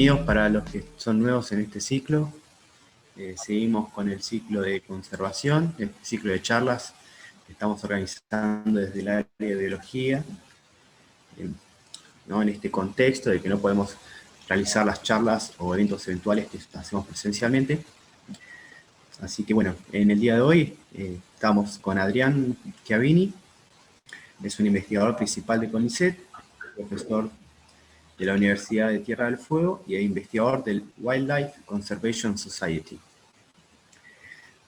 bienvenidos para los que son nuevos en este ciclo. Seguimos con el ciclo de conservación, el ciclo de charlas que estamos organizando desde el área de biología, ¿no? En este contexto de que no podemos realizar las charlas o eventos eventuales que hacemos presencialmente. Así que bueno, en el día de hoy estamos con Adrián Chiavini, es un investigador principal de CONICET, profesor de la Universidad de Tierra del Fuego y investigador del Wildlife Conservation Society.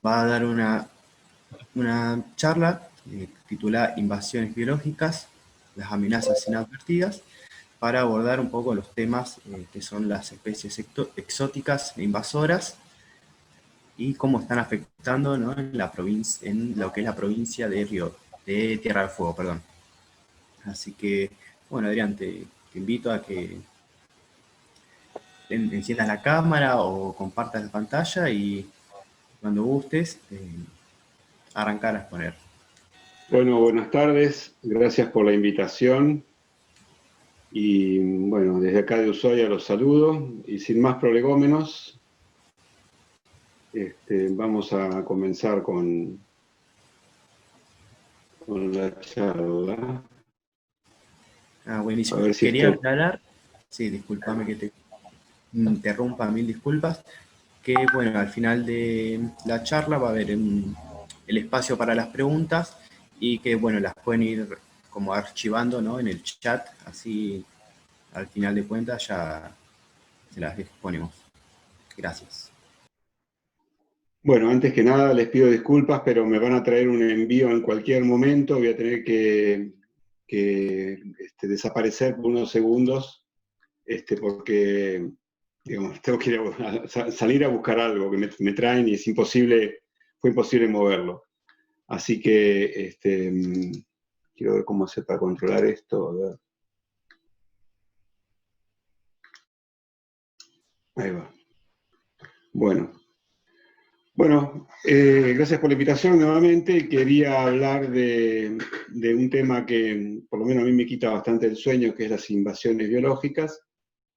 Va a dar una charla titulada Invasiones biológicas, las amenazas inadvertidas, para abordar un poco los temas que son las especies exóticas e invasoras y cómo están afectando, ¿no? en lo que es la provincia de Tierra del Fuego. Perdón. Así que, bueno, Adrián, te invito a que enciendas la cámara o compartas la pantalla y cuando gustes arrancar a exponer. Bueno, buenas tardes, gracias por la invitación y bueno, desde acá de Ushuaia los saludo y sin más prolegómenos vamos a comenzar con la charla. Buenísimo. A ver si Quería aclarar, sí, discúlpame que te interrumpa, mil disculpas, que bueno, al final de la charla va a haber el espacio para las preguntas y que bueno, las pueden ir como archivando, ¿no? en el chat, así al final de cuentas ya se las exponemos. Gracias. Bueno, antes que nada les pido disculpas, pero me van a traer un envío en cualquier momento, voy a tener que desaparecer por unos segundos, porque digamos, tengo que ir salir a buscar algo que me traen y fue imposible moverlo. Así que quiero ver cómo hacer para controlar esto. A ver. Ahí va. Bueno, gracias por la invitación nuevamente. Quería hablar de un tema que por lo menos a mí me quita bastante el sueño, que es las invasiones biológicas.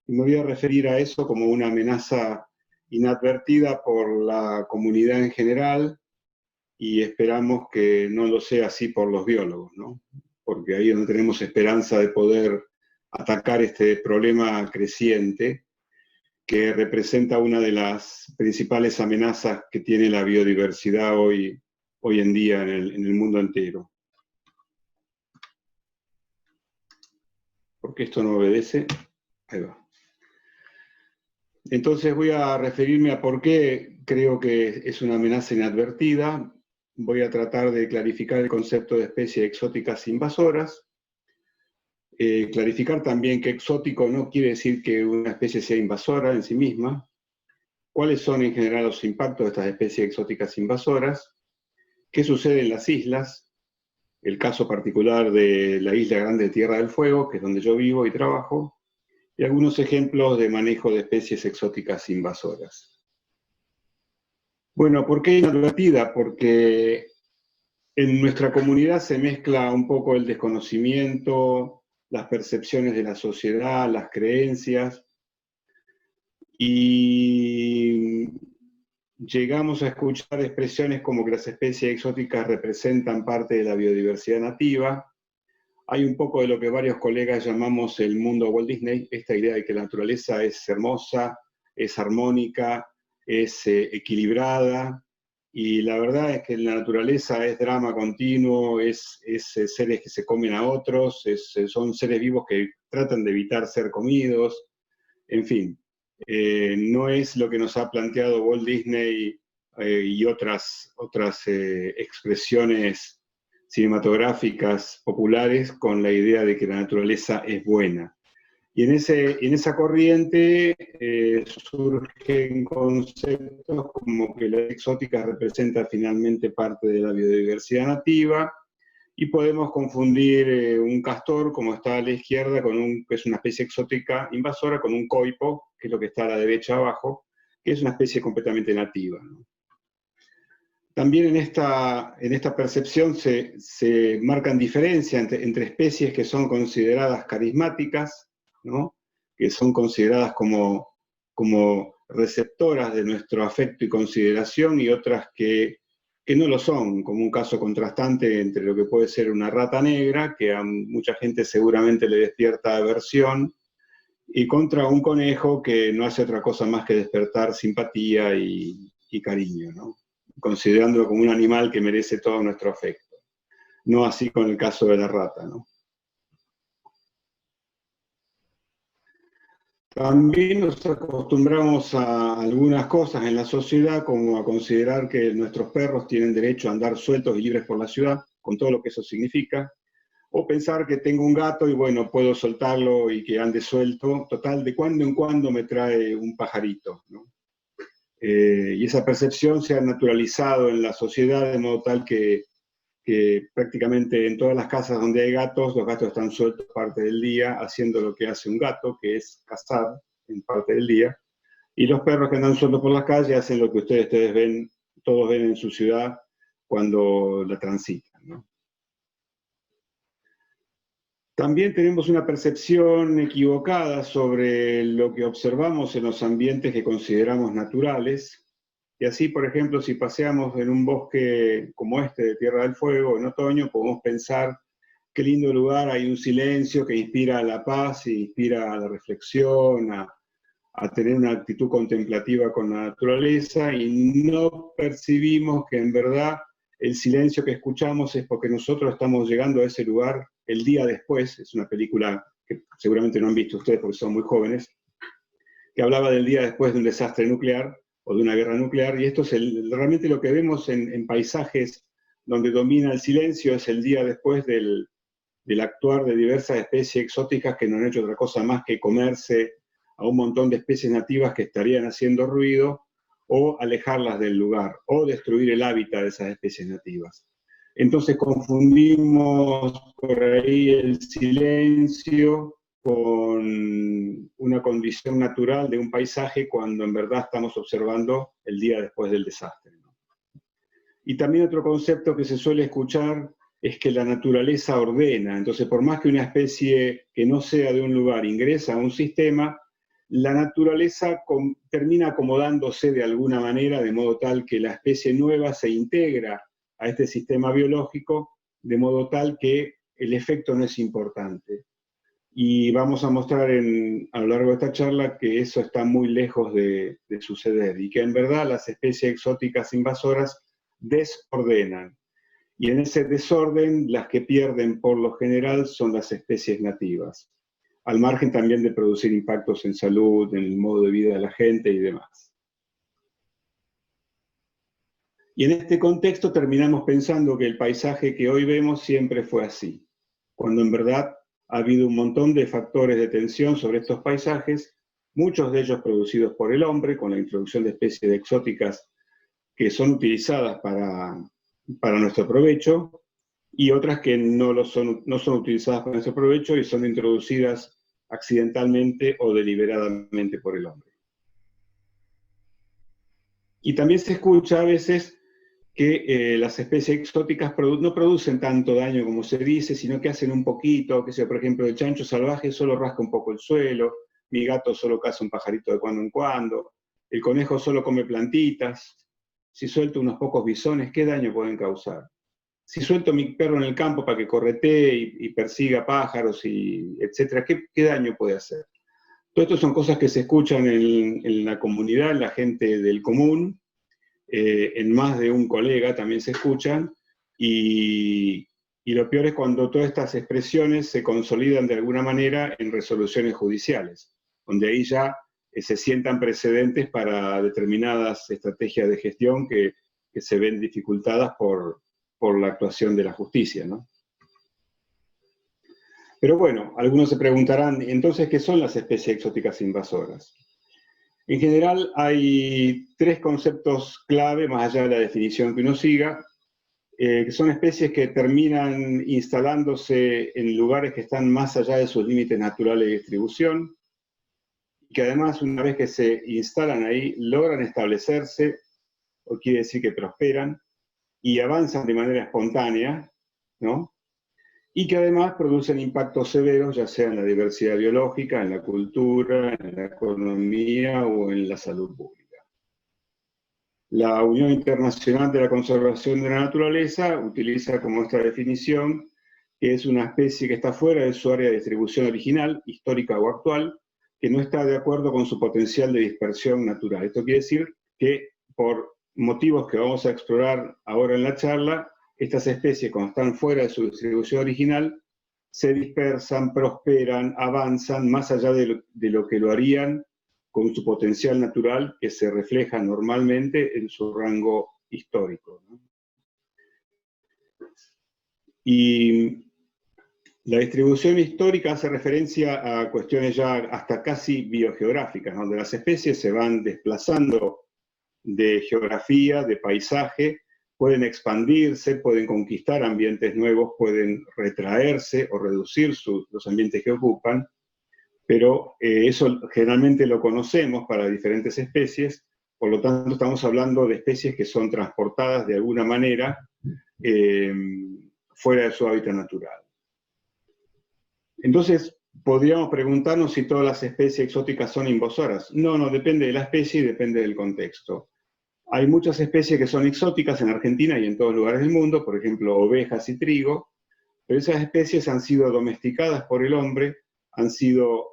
Y me voy a referir a eso como una amenaza inadvertida por la comunidad en general y esperamos que no lo sea así por los biólogos, ¿no? Porque ahí es donde tenemos esperanza de poder atacar este problema creciente que representa una de las principales amenazas que tiene la biodiversidad hoy en día en el mundo entero. ¿Por qué esto no obedece? Ahí va. Entonces voy a referirme a por qué creo que es una amenaza inadvertida. Voy a tratar de clarificar el concepto de especies exóticas invasoras. Clarificar también que exótico no quiere decir que una especie sea invasora en sí misma. ¿Cuáles son en general los impactos de estas especies exóticas invasoras? ¿Qué sucede en las islas? El caso particular de la Isla Grande de Tierra del Fuego, que es donde yo vivo y trabajo, y algunos ejemplos de manejo de especies exóticas invasoras. Bueno, ¿por qué inadvertida? Porque en nuestra comunidad se mezcla un poco el desconocimiento, las percepciones de la sociedad, las creencias, y llegamos a escuchar expresiones como que las especies exóticas representan parte de la biodiversidad nativa. Hay un poco de lo que varios colegas llamamos el mundo Walt Disney, esta idea de que la naturaleza es hermosa, es armónica, es equilibrada, y la verdad es que la naturaleza es drama continuo, es seres que se comen a otros, son seres vivos que tratan de evitar ser comidos, en fin. No es lo que nos ha planteado Walt Disney y otras expresiones cinematográficas populares con la idea de que la naturaleza es buena. Y en esa corriente surgen conceptos como que la exótica representa finalmente parte de la biodiversidad nativa, y podemos confundir un castor, como está a la izquierda, que es una especie exótica invasora, con un coipo, que es lo que está a la derecha abajo, que es una especie completamente nativa, ¿no? También en esta percepción se marcan diferencias entre especies que son consideradas carismáticas, ¿no? Que son consideradas como como receptoras de nuestro afecto y consideración, y otras que no lo son, como un caso contrastante entre lo que puede ser una rata negra, que a mucha gente seguramente le despierta aversión, y contra un conejo que no hace otra cosa más que despertar simpatía y cariño, ¿no? Considerándolo como un animal que merece todo nuestro afecto. No así con el caso de la rata, ¿no? También nos acostumbramos a algunas cosas en la sociedad, como a considerar que nuestros perros tienen derecho a andar sueltos y libres por la ciudad, con todo lo que eso significa, o pensar que tengo un gato y bueno, puedo soltarlo y que ande suelto, total, de cuando en cuando me trae un pajarito, ¿no? Y esa percepción se ha naturalizado en la sociedad de modo tal que prácticamente en todas las casas donde hay gatos, los gatos están sueltos parte del día, haciendo lo que hace un gato, que es cazar en parte del día, y los perros que andan sueltos por las calles hacen lo que ustedes ven, todos ven en su ciudad cuando la transitan, ¿no? También tenemos una percepción equivocada sobre lo que observamos en los ambientes que consideramos naturales. Y así, por ejemplo, si paseamos en un bosque como este de Tierra del Fuego en otoño, podemos pensar qué lindo lugar, hay un silencio que inspira a la paz, y inspira a la reflexión, a tener una actitud contemplativa con la naturaleza, y no percibimos que en verdad el silencio que escuchamos es porque nosotros estamos llegando a ese lugar el día después. Es una película que seguramente no han visto ustedes porque son muy jóvenes, que hablaba del día después de un desastre nuclear o de una guerra nuclear, y esto es realmente lo que vemos en paisajes donde domina el silencio, es el día después del actuar de diversas especies exóticas que no han hecho otra cosa más que comerse a un montón de especies nativas que estarían haciendo ruido, o alejarlas del lugar, o destruir el hábitat de esas especies nativas. Entonces confundimos por ahí el silencio con una condición natural de un paisaje, cuando en verdad estamos observando el día después del desastre, ¿no? Y también otro concepto que se suele escuchar es que la naturaleza ordena. Entonces, por más que una especie que no sea de un lugar ingresa a un sistema, la naturaleza termina acomodándose de alguna manera, de modo tal que la especie nueva se integra a este sistema biológico, de modo tal que el efecto no es importante. Y vamos a mostrar a lo largo de esta charla que eso está muy lejos de suceder, y que en verdad las especies exóticas invasoras desordenan. Y en ese desorden, las que pierden por lo general son las especies nativas, al margen también de producir impactos en salud, en el modo de vida de la gente y demás. Y en este contexto terminamos pensando que el paisaje que hoy vemos siempre fue así, cuando en verdad ha habido un montón de factores de tensión sobre estos paisajes, muchos de ellos producidos por el hombre, con la introducción de especies exóticas que son utilizadas para nuestro provecho, y otras que no son utilizadas para nuestro provecho y son introducidas accidentalmente o deliberadamente por el hombre. Y también se escucha a veces que las especies exóticas no producen tanto daño como se dice, sino que hacen un poquito, que sea, por ejemplo, el chancho salvaje solo rasca un poco el suelo, mi gato solo caza un pajarito de cuando en cuando, el conejo solo come plantitas, si suelto unos pocos bisones, ¿qué daño pueden causar? Si suelto a mi perro en el campo para que corretee y persiga pájaros, etcétera, ¿qué daño puede hacer? Todo esto son cosas que se escuchan en la comunidad, en la gente del común, en más de un colega también se escuchan, y lo peor es cuando todas estas expresiones se consolidan de alguna manera en resoluciones judiciales, donde ahí ya se sientan precedentes para determinadas estrategias de gestión que se ven dificultadas por la actuación de la justicia, ¿no? Pero bueno, algunos se preguntarán, entonces, ¿qué son las especies exóticas invasoras? En general hay tres conceptos clave, más allá de la definición que uno siga, que son especies que terminan instalándose en lugares que están más allá de sus límites naturales de distribución, y que además, una vez que se instalan ahí, logran establecerse, o quiere decir que prosperan, y avanzan de manera espontánea, ¿no? y que además producen impactos severos, ya sea en la diversidad biológica, en la cultura, en la economía o en la salud pública. La Unión Internacional de la Conservación de la Naturaleza utiliza como esta definición que es una especie que está fuera de su área de distribución original, histórica o actual, que no está de acuerdo con su potencial de dispersión natural. Esto quiere decir que por motivos que vamos a explorar ahora en la charla, estas especies, cuando están fuera de su distribución original, se dispersan, prosperan, avanzan más allá de lo que lo harían con su potencial natural, que se refleja normalmente en su rango histórico, ¿no? Y la distribución histórica hace referencia a cuestiones ya hasta casi biogeográficas, donde las especies se van desplazando de geografía, de paisaje, pueden expandirse, pueden conquistar ambientes nuevos, pueden retraerse o reducir los ambientes que ocupan, pero eso generalmente lo conocemos para diferentes especies, por lo tanto estamos hablando de especies que son transportadas de alguna manera fuera de su hábitat natural. Entonces, podríamos preguntarnos si todas las especies exóticas son invasoras. No, no, depende de la especie y depende del contexto. Hay muchas especies que son exóticas en Argentina y en todos lugares del mundo, por ejemplo, ovejas y trigo, pero esas especies han sido domesticadas por el hombre, han sido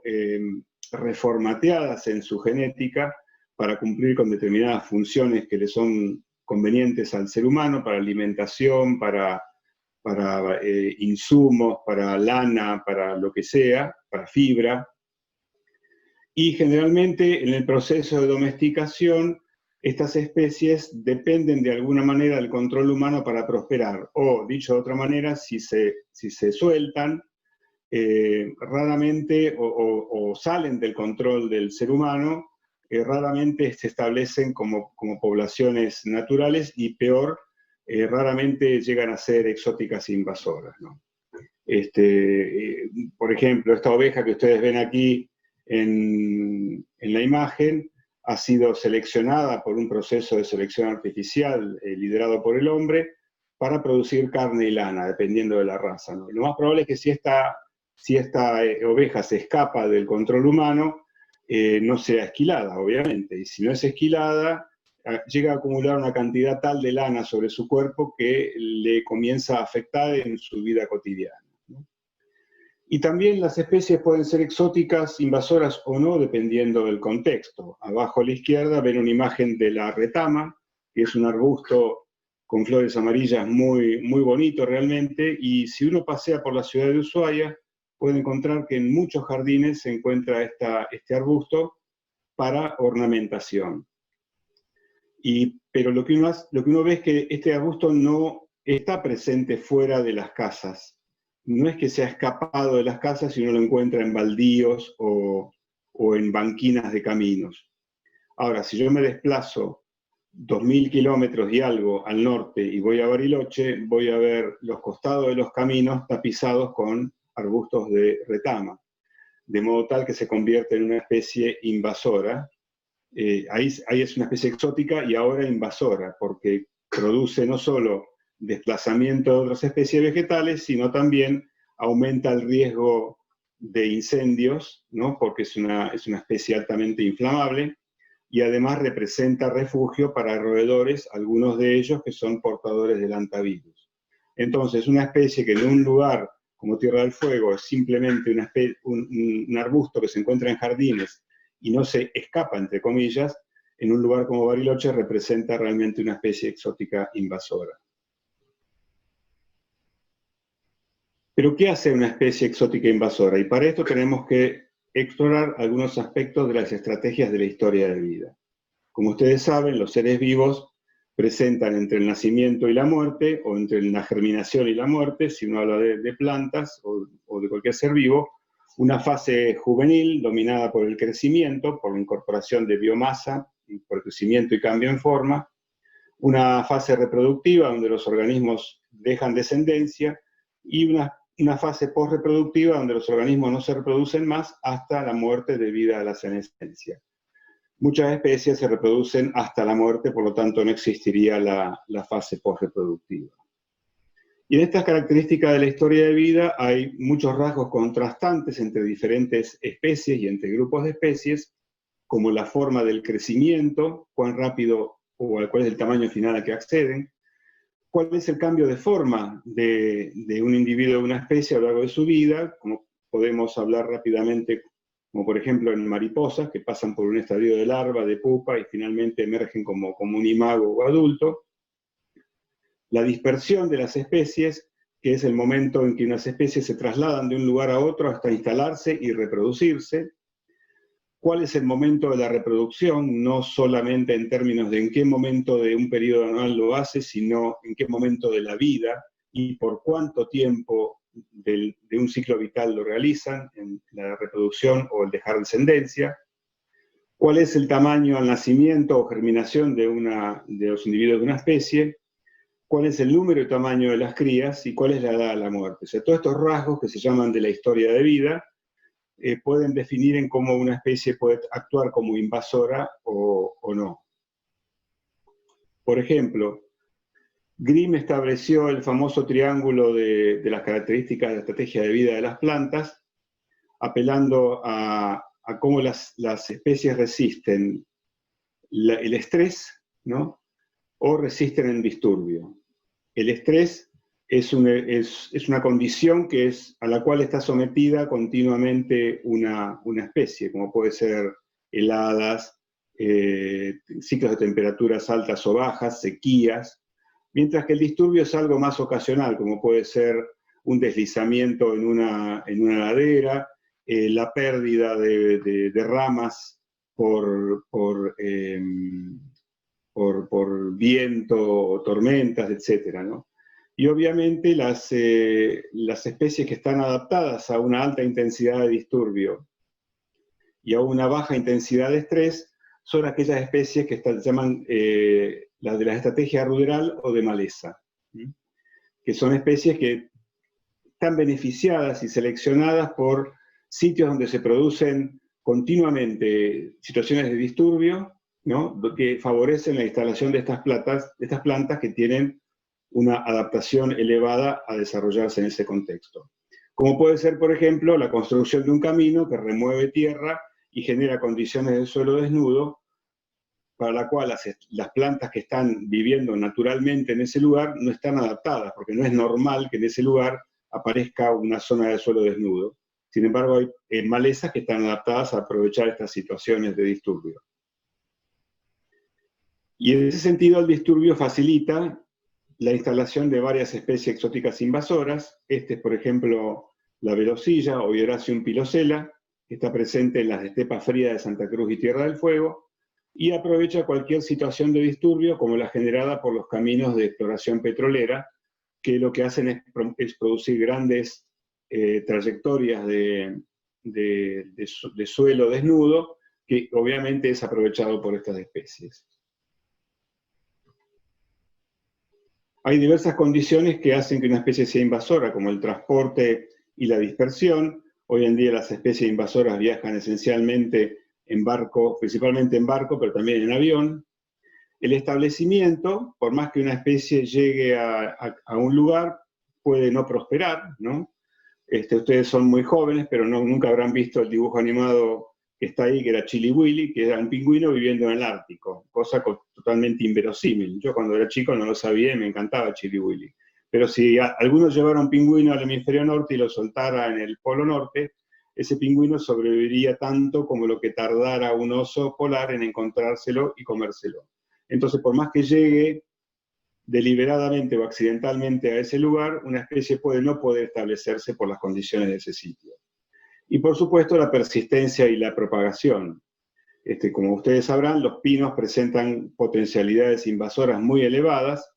reformateadas en su genética para cumplir con determinadas funciones que le son convenientes al ser humano, para alimentación, para insumos, para lana, para lo que sea, para fibra. Y generalmente en el proceso de domesticación, estas especies dependen de alguna manera del control humano para prosperar. O, dicho de otra manera, si se sueltan, raramente o salen del control del ser humano, raramente se establecen como poblaciones naturales y peor, raramente llegan a ser exóticas e invasoras, ¿no? Por ejemplo, esta oveja que ustedes ven aquí en la imagen ha sido seleccionada por un proceso de selección artificial liderado por el hombre para producir carne y lana, dependiendo de la raza, ¿no? Lo más probable es que si esta oveja se escapa del control humano, no sea esquilada, obviamente, y si no es esquilada, llega a acumular una cantidad tal de lana sobre su cuerpo que le comienza a afectar en su vida cotidiana, ¿no? Y también las especies pueden ser exóticas, invasoras o no, dependiendo del contexto. Abajo a la izquierda ven una imagen de la retama, que es un arbusto con flores amarillas muy, muy bonito realmente, y si uno pasea por la ciudad de Ushuaia, puede encontrar que en muchos jardines se encuentra este arbusto para ornamentación. Pero lo que uno ve es que este arbusto no está presente fuera de las casas. No es que se ha escapado de las casas y uno lo encuentra en baldíos o en banquinas de caminos. Ahora, si yo me desplazo 2.000 kilómetros y algo al norte y voy a Bariloche, voy a ver los costados de los caminos tapizados con arbustos de retama, de modo tal que se convierte en una especie invasora. Ahí es una especie exótica y ahora invasora, porque produce no solo desplazamiento de otras especies vegetales, sino también aumenta el riesgo de incendios, ¿no? Porque es una especie altamente inflamable, y además representa refugio para roedores, algunos de ellos que son portadores del hantavirus. Entonces, una especie que en un lugar como Tierra del Fuego es simplemente un arbusto que se encuentra en jardines y no se escapa, entre comillas, en un lugar como Bariloche representa realmente una especie exótica invasora. Pero ¿qué hace una especie exótica invasora? Y para esto tenemos que explorar algunos aspectos de las estrategias de la historia de vida. Como ustedes saben, los seres vivos presentan entre el nacimiento y la muerte, o entre la germinación y la muerte, si uno habla de plantas o de cualquier ser vivo, una fase juvenil dominada por el crecimiento, por la incorporación de biomasa, por crecimiento y cambio en forma, una fase reproductiva donde los organismos dejan descendencia, y una fase posreproductiva donde los organismos no se reproducen más hasta la muerte debido a la senescencia. Muchas especies se reproducen hasta la muerte, por lo tanto no existiría la fase posreproductiva. Y en estas características de la historia de vida hay muchos rasgos contrastantes entre diferentes especies y entre grupos de especies, como la forma del crecimiento, cuán rápido o cuál es el tamaño final al que acceden, cuál es el cambio de forma de un individuo de una especie a lo largo de su vida, como podemos hablar rápidamente, como por ejemplo en mariposas, que pasan por un estadio de larva, de pupa, y finalmente emergen como un imago o adulto. La dispersión de las especies, que es el momento en que unas especies se trasladan de un lugar a otro hasta instalarse y reproducirse. ¿Cuál es el momento de la reproducción? No solamente en términos de en qué momento de un periodo anual lo hace, sino en qué momento de la vida y por cuánto tiempo de un ciclo vital lo realizan, en la reproducción o el dejar descendencia. ¿Cuál es el tamaño al nacimiento o germinación de los individuos de una especie? ¿Cuál es el número y tamaño de las crías? Y cuál es la edad de la muerte. O sea, todos estos rasgos que se llaman de la historia de vida pueden definir en cómo una especie puede actuar como invasora o no. Por ejemplo, Grimm estableció el famoso triángulo de las características de la estrategia de vida de las plantas, apelando a cómo las especies resisten el estrés, ¿no? O resisten el disturbio. El estrés es una condición a la cual está sometida continuamente una especie, como puede ser heladas, ciclos de temperaturas altas o bajas, sequías, mientras que el disturbio es algo más ocasional, como puede ser un deslizamiento en una ladera, la pérdida de ramas por viento o tormentas, etcétera, ¿no? Y obviamente las especies que están adaptadas a una alta intensidad de disturbio y a una baja intensidad de estrés son aquellas especies que se llaman las de la estrategia ruderal o de maleza, ¿sí? Que son especies que están beneficiadas y seleccionadas por sitios donde se producen continuamente situaciones de disturbio, ¿no? Que favorecen la instalación de estas plantas que tienen una adaptación elevada a desarrollarse en ese contexto. Como puede ser, por ejemplo, la construcción de un camino que remueve tierra y genera condiciones de suelo desnudo, para la cual las plantas que están viviendo naturalmente en ese lugar no están adaptadas, porque no es normal que en ese lugar aparezca una zona de suelo desnudo. Sin embargo, hay malezas que están adaptadas a aprovechar estas situaciones de disturbio. Y en ese sentido, el disturbio facilita la instalación de varias especies exóticas invasoras. Este es, por ejemplo, la velocilla o Hieracium pilosella, que está presente en las estepas frías de Santa Cruz y Tierra del Fuego, y aprovecha cualquier situación de disturbio, como la generada por los caminos de exploración petrolera, que lo que hacen es producir grandes trayectorias de suelo desnudo, que obviamente es aprovechado por estas especies. Hay diversas condiciones que hacen que una especie sea invasora, como el transporte y la dispersión. Hoy en día las especies invasoras viajan esencialmente en barco, principalmente en barco, pero también en avión. El establecimiento, por más que una especie llegue a un lugar, puede no prosperar, ¿no? Ustedes son muy jóvenes, pero nunca habrán visto el dibujo animado que está ahí, que era Chili Willy, que era un pingüino viviendo en el Ártico, cosa totalmente inverosímil. Yo cuando era chico no lo sabía y me encantaba Chili Willy. Pero si algunos llevaran un pingüino al hemisferio norte y lo soltara en el polo norte, ese pingüino sobreviviría tanto como lo que tardara un oso polar en encontrárselo y comérselo. Entonces, por más que llegue deliberadamente o accidentalmente a ese lugar, una especie puede no poder establecerse por las condiciones de ese sitio. Y por supuesto la persistencia y la propagación. Como ustedes sabrán, los pinos presentan potencialidades invasoras muy elevadas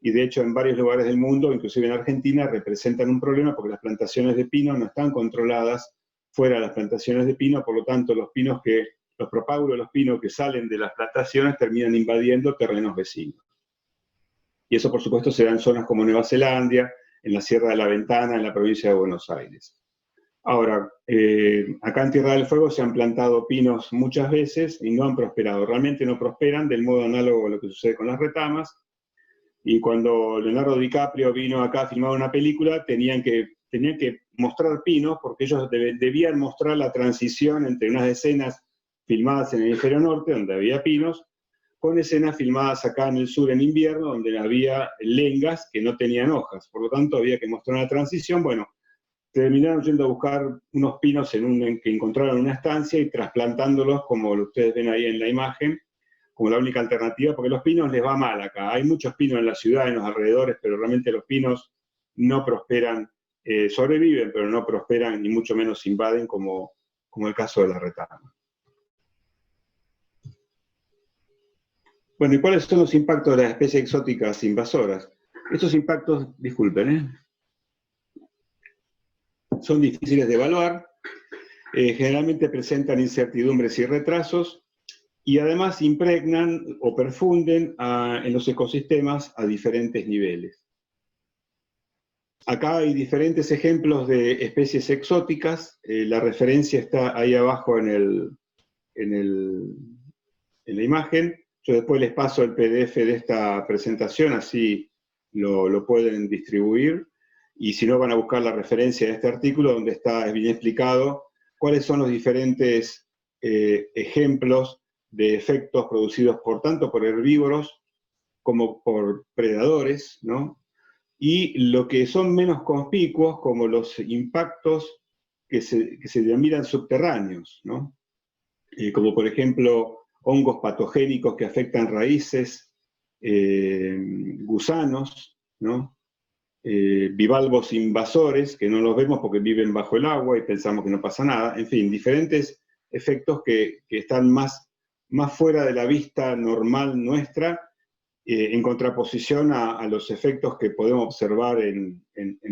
y de hecho en varios lugares del mundo, inclusive en Argentina, representan un problema porque las plantaciones de pino no están controladas fuera de las plantaciones de pino, por lo tanto los propágulos de los pinos que salen de las plantaciones terminan invadiendo terrenos vecinos. Y eso por supuesto se da en zonas como Nueva Zelanda, en la Sierra de la Ventana, en la provincia de Buenos Aires. Ahora, acá en Tierra del Fuego se han plantado pinos muchas veces y no han prosperado. Realmente no prosperan del modo análogo a lo que sucede con las retamas. Y cuando Leonardo DiCaprio vino acá a filmar una película, tenían que mostrar pinos, porque ellos debían mostrar la transición entre unas escenas filmadas en el hemisferio norte, donde había pinos, con escenas filmadas acá en el sur en invierno, donde había lengas que no tenían hojas. Por lo tanto, había que mostrar una transición. Bueno, terminaron yendo a buscar unos pinos que encontraron en una estancia y trasplantándolos, como ustedes ven ahí en la imagen, como la única alternativa, porque los pinos les va mal acá. Hay muchos pinos en la ciudad, en los alrededores, pero realmente los pinos no prosperan, sobreviven, pero no prosperan, ni mucho menos invaden, como el caso de la retama. Bueno, ¿y cuáles son los impactos de las especies exóticas invasoras? Estos impactos, disculpen, son difíciles de evaluar, generalmente presentan incertidumbres y retrasos, y además impregnan o perfunden en los ecosistemas a diferentes niveles. Acá hay diferentes ejemplos de especies exóticas. La referencia está ahí abajo en la imagen. Yo después les paso el PDF de esta presentación, así lo pueden distribuir. Y si no, van a buscar la referencia de este artículo, donde está bien explicado cuáles son los diferentes ejemplos de efectos producidos tanto por herbívoros como por predadores, ¿no? Y lo que son menos conspicuos, como los impactos que se denominan subterráneos, ¿no? Como por ejemplo hongos patogénicos que afectan raíces, gusanos, ¿no? Bivalvos invasores, que no los vemos porque viven bajo el agua y pensamos que no pasa nada. En fin, diferentes efectos que están más fuera de la vista normal nuestra, en contraposición a los efectos que podemos observar en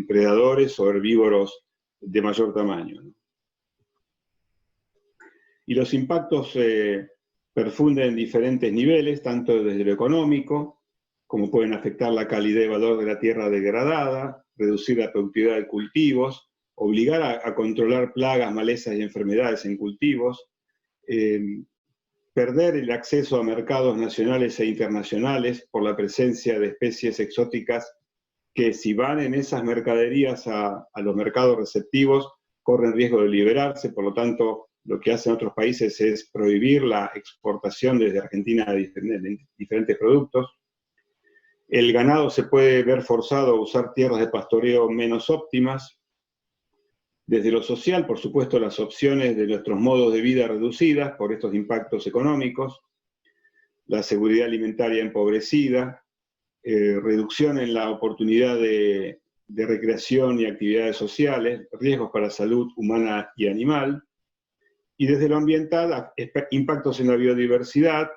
predadores o herbívoros de mayor tamaño, ¿no? Y los impactos perfunden en diferentes niveles, tanto desde lo económico, como pueden afectar la calidad y valor de la tierra degradada, reducir la productividad de cultivos, obligar a controlar plagas, malezas y enfermedades en cultivos, perder el acceso a mercados nacionales e internacionales por la presencia de especies exóticas que, si van en esas mercaderías a los mercados receptivos, corren riesgo de liberarse. Por lo tanto, lo que hacen otros países es prohibir la exportación desde Argentina de diferentes productos. El ganado se puede ver forzado a usar tierras de pastoreo menos óptimas. Desde lo social, por supuesto, las opciones de nuestros modos de vida reducidas por estos impactos económicos, la seguridad alimentaria empobrecida, reducción en la oportunidad de recreación y actividades sociales, riesgos para la salud humana y animal, y desde lo ambiental, impactos en la biodiversidad,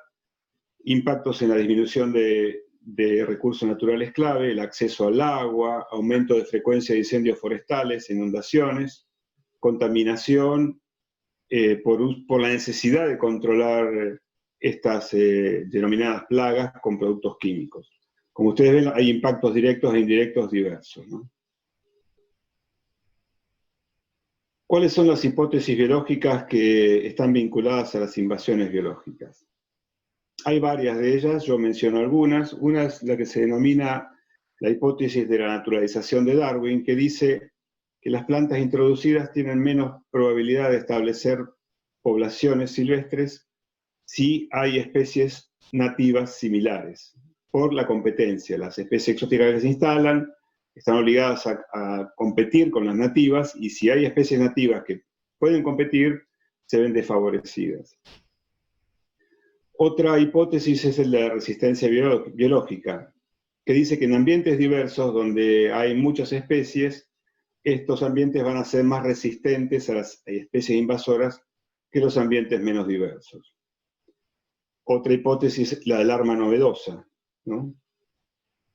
impactos en la disminución de recursos naturales clave, el acceso al agua, aumento de frecuencia de incendios forestales, inundaciones, contaminación, por la necesidad de controlar estas denominadas plagas con productos químicos. Como ustedes ven, hay impactos directos e indirectos diversos, ¿no? ¿Cuáles son las hipótesis biológicas que están vinculadas a las invasiones biológicas? Hay varias de ellas, yo menciono algunas. Una es la que se denomina la hipótesis de la naturalización de Darwin, que dice que las plantas introducidas tienen menos probabilidad de establecer poblaciones silvestres si hay especies nativas similares, por la competencia. Las especies exóticas que se instalan están obligadas a competir con las nativas, y si hay especies nativas que pueden competir, se ven desfavorecidas. Otra hipótesis es la de resistencia biológica, que dice que en ambientes diversos, donde hay muchas especies, estos ambientes van a ser más resistentes a las especies invasoras que los ambientes menos diversos. Otra hipótesis es la del arma novedosa, ¿no?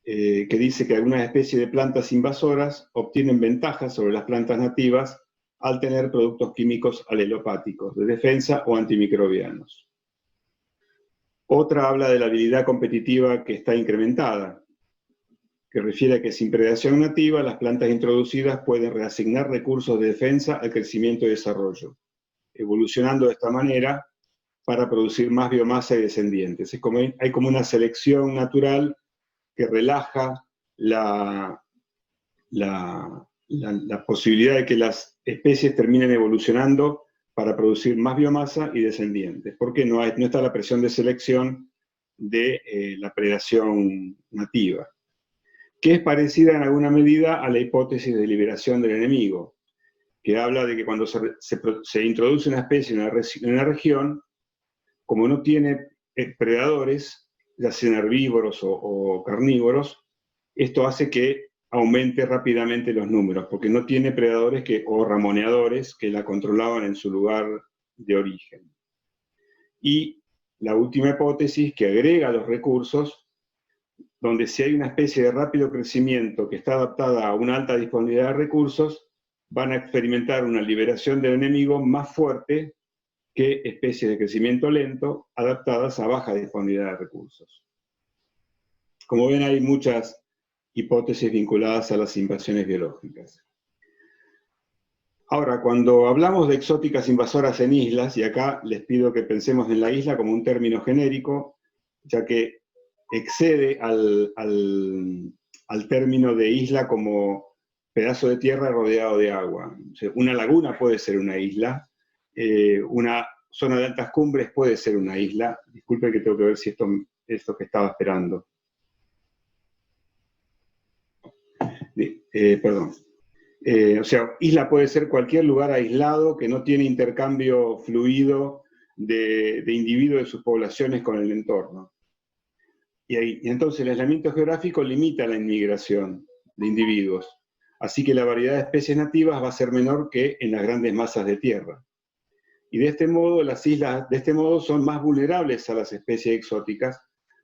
Que dice que algunas especies de plantas invasoras obtienen ventajas sobre las plantas nativas al tener productos químicos alelopáticos, de defensa o antimicrobianos. Otra habla de la habilidad competitiva que está incrementada, que refiere a que sin predación nativa, las plantas introducidas pueden reasignar recursos de defensa al crecimiento y desarrollo, evolucionando de esta manera para producir más biomasa y descendientes. Hay como una selección natural que relaja la posibilidad de que las especies terminen evolucionando para producir más biomasa y descendientes, porque no está la presión de selección de la predación nativa, que es parecida en alguna medida a la hipótesis de liberación del enemigo, que habla de que cuando se introduce una especie en una región, como no tiene predadores, ya sean herbívoros o carnívoros, esto hace que aumente rápidamente los números, porque no tiene predadores o ramoneadores que la controlaban en su lugar de origen. Y la última hipótesis, que agrega los recursos, donde si hay una especie de rápido crecimiento que está adaptada a una alta disponibilidad de recursos, van a experimentar una liberación del enemigo más fuerte que especies de crecimiento lento adaptadas a baja disponibilidad de recursos. Como ven, hay muchas hipótesis vinculadas a las invasiones biológicas. Ahora, cuando hablamos de exóticas invasoras en islas, y acá les pido que pensemos en la isla como un término genérico, ya que excede al término de isla como pedazo de tierra rodeado de agua. O sea, una laguna puede ser una isla, una zona de altas cumbres puede ser una isla. Disculpe que tengo que ver si esto es lo que estaba esperando. Perdón. O sea, isla puede ser cualquier lugar aislado que no tiene intercambio fluido de individuos de sus poblaciones con el entorno. Y entonces el aislamiento geográfico limita la inmigración de individuos. Así que la variedad de especies nativas va a ser menor que en las grandes masas de tierra. Y de este modo, las islas son más vulnerables a las especies exóticas,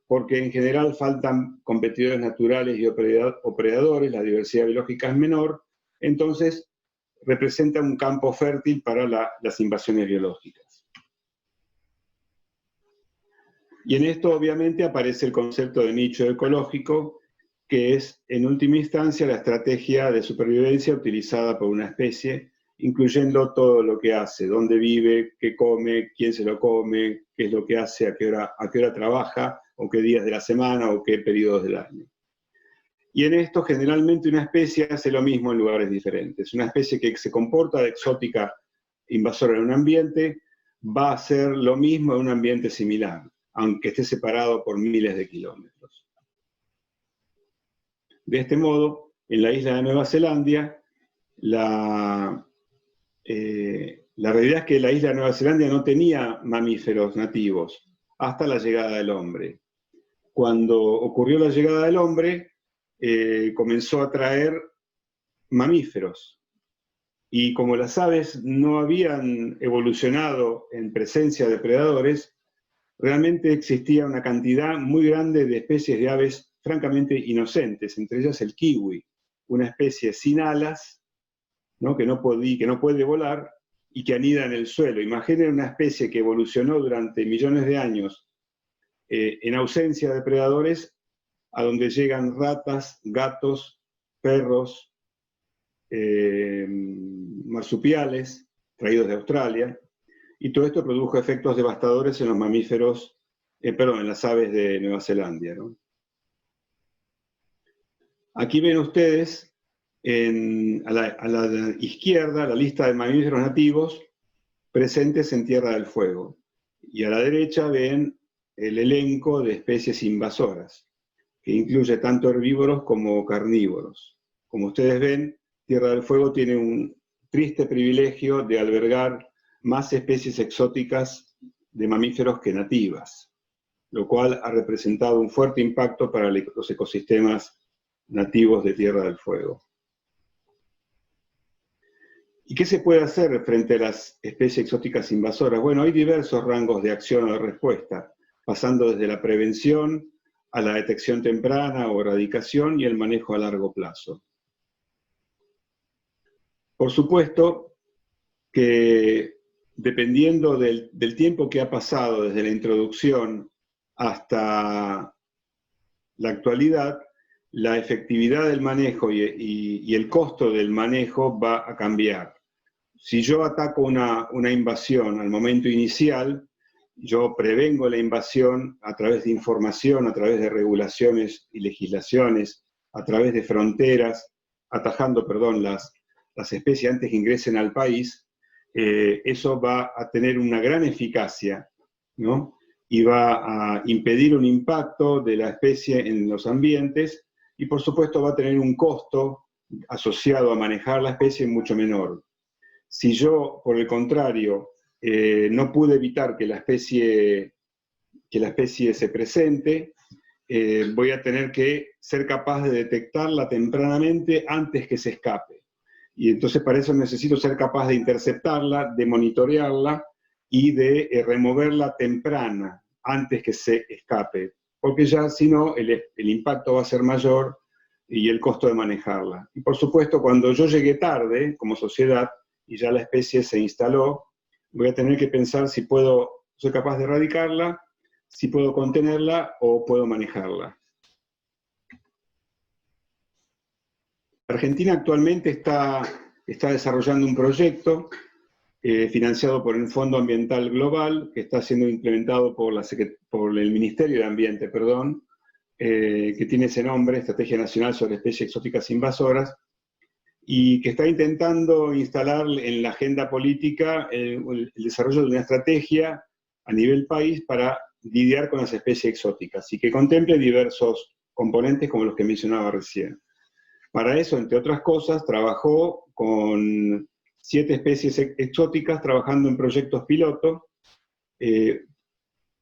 porque en general faltan competidores naturales o predadores, la diversidad biológica es menor, entonces representa un campo fértil para las invasiones biológicas. Y en esto obviamente aparece el concepto de nicho ecológico, que es en última instancia la estrategia de supervivencia utilizada por una especie, incluyendo todo lo que hace, dónde vive, qué come, quién se lo come, qué es lo que hace, a qué hora trabaja, o qué días de la semana, o qué periodos del año. Y en esto generalmente una especie hace lo mismo en lugares diferentes. Una especie que se comporta de exótica invasora en un ambiente va a hacer lo mismo en un ambiente similar, aunque esté separado por miles de kilómetros. De este modo, en la isla de Nueva Zelanda, la realidad es que la isla de Nueva Zelanda no tenía mamíferos nativos hasta la llegada del hombre. Cuando ocurrió la llegada del hombre, comenzó a traer mamíferos. Y como las aves no habían evolucionado en presencia de predadores, realmente existía una cantidad muy grande de especies de aves francamente inocentes, entre ellas el kiwi, una especie sin alas, ¿no? que no puede volar y que anida en el suelo. Imaginen una especie que evolucionó durante millones de años en ausencia de predadores, a donde llegan ratas, gatos, perros, marsupiales, traídos de Australia, y todo esto produjo efectos devastadores en los mamíferos, en las aves de Nueva Zelanda, ¿no? Aquí ven ustedes, a la izquierda, la lista de mamíferos nativos presentes en Tierra del Fuego, y a la derecha ven el elenco de especies invasoras, que incluye tanto herbívoros como carnívoros. Como ustedes ven, Tierra del Fuego tiene un triste privilegio de albergar más especies exóticas de mamíferos que nativas, lo cual ha representado un fuerte impacto para los ecosistemas nativos de Tierra del Fuego. ¿Y qué se puede hacer frente a las especies exóticas invasoras? Bueno, hay diversos rangos de acción o de respuesta, pasando desde la prevención a la detección temprana o erradicación y el manejo a largo plazo. Por supuesto que dependiendo del tiempo que ha pasado desde la introducción hasta la actualidad, la efectividad del manejo y el costo del manejo va a cambiar. Si yo ataco una invasión al momento inicial, yo prevengo la invasión a través de información, a través de regulaciones y legislaciones, a través de fronteras, atajando, perdón, las especies antes que ingresen al país, eso va a tener una gran eficacia, ¿no? Y va a impedir un impacto de la especie en los ambientes y por supuesto va a tener un costo asociado a manejar la especie mucho menor. Si yo, por el contrario, no pude evitar que la especie se presente, voy a tener que ser capaz de detectarla tempranamente antes que se escape. Y entonces para eso necesito ser capaz de interceptarla, de monitorearla y de removerla temprana, antes que se escape. Porque ya si no, el impacto va a ser mayor y el costo de manejarla. Y por supuesto, cuando yo llegué tarde, como sociedad, y ya la especie se instaló, voy a tener que pensar si soy capaz de erradicarla, si puedo contenerla o puedo manejarla. Argentina actualmente está desarrollando un proyecto financiado por el Fondo Ambiental Global, que está siendo implementado por el Ministerio de Ambiente, perdón, que tiene ese nombre, Estrategia Nacional sobre Especies Exóticas Invasoras, y que está intentando instalar en la agenda política el desarrollo de una estrategia a nivel país para lidiar con las especies exóticas y que contemple diversos componentes como los que mencionaba recién. Para eso, entre otras cosas, trabajó con 7 especies exóticas, trabajando en proyectos piloto,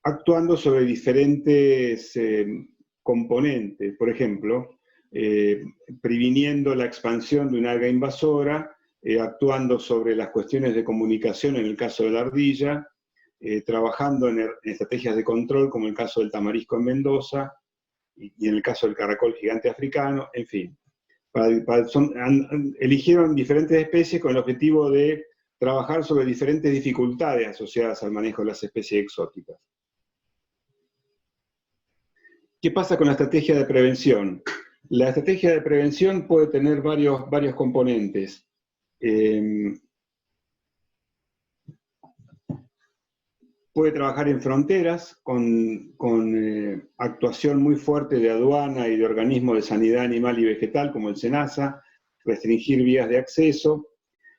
actuando sobre diferentes componentes. Por ejemplo, previniendo la expansión de una alga invasora, actuando sobre las cuestiones de comunicación en el caso de la ardilla, trabajando en estrategias de control como el caso del tamarisco en Mendoza y en el caso del caracol gigante africano, en fin. Eligieron diferentes especies con el objetivo de trabajar sobre diferentes dificultades asociadas al manejo de las especies exóticas. ¿Qué pasa con la estrategia de prevención? La estrategia de prevención puede tener varios componentes. Puede trabajar en fronteras con actuación muy fuerte de aduana y de organismos de sanidad animal y vegetal como el SENASA, restringir vías de acceso,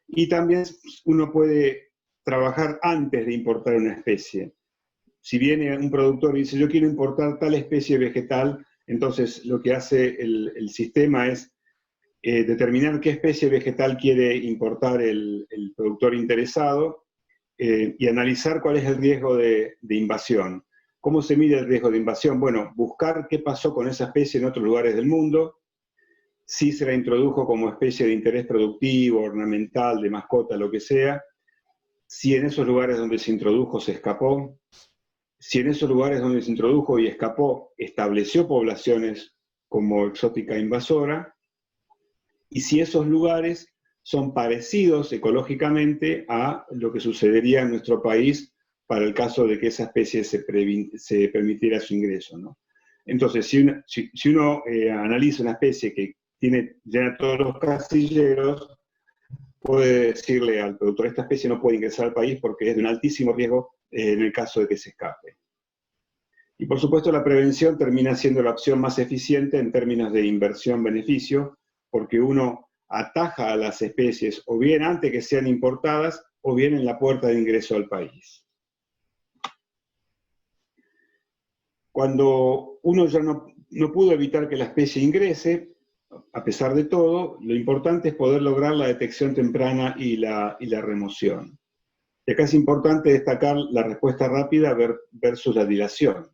y también uno puede trabajar antes de importar una especie. Si viene un productor y dice yo quiero importar tal especie vegetal, entonces lo que hace el sistema es determinar qué especie vegetal quiere importar el productor interesado, y analizar cuál es el riesgo de invasión. ¿Cómo se mide el riesgo de invasión? Bueno, buscar qué pasó con esa especie en otros lugares del mundo, si se la introdujo como especie de interés productivo, ornamental, de mascota, lo que sea, si en esos lugares donde se introdujo se escapó, si en esos lugares donde se introdujo y escapó estableció poblaciones como exótica invasora, y si esos lugares son parecidos ecológicamente a lo que sucedería en nuestro país para el caso de que esa especie se permitiera su ingreso, ¿no? Entonces, si uno analiza una especie que llena todos los casilleros, puede decirle al productor, esta especie no puede ingresar al país porque es de un altísimo riesgo en el caso de que se escape. Y por supuesto la prevención termina siendo la opción más eficiente en términos de inversión-beneficio, porque uno ataja a las especies o bien antes que sean importadas o bien en la puerta de ingreso al país. Cuando uno ya no pudo evitar que la especie ingrese, a pesar de todo, lo importante es poder lograr la detección temprana y la remoción. Y acá es importante destacar la respuesta rápida versus la dilación.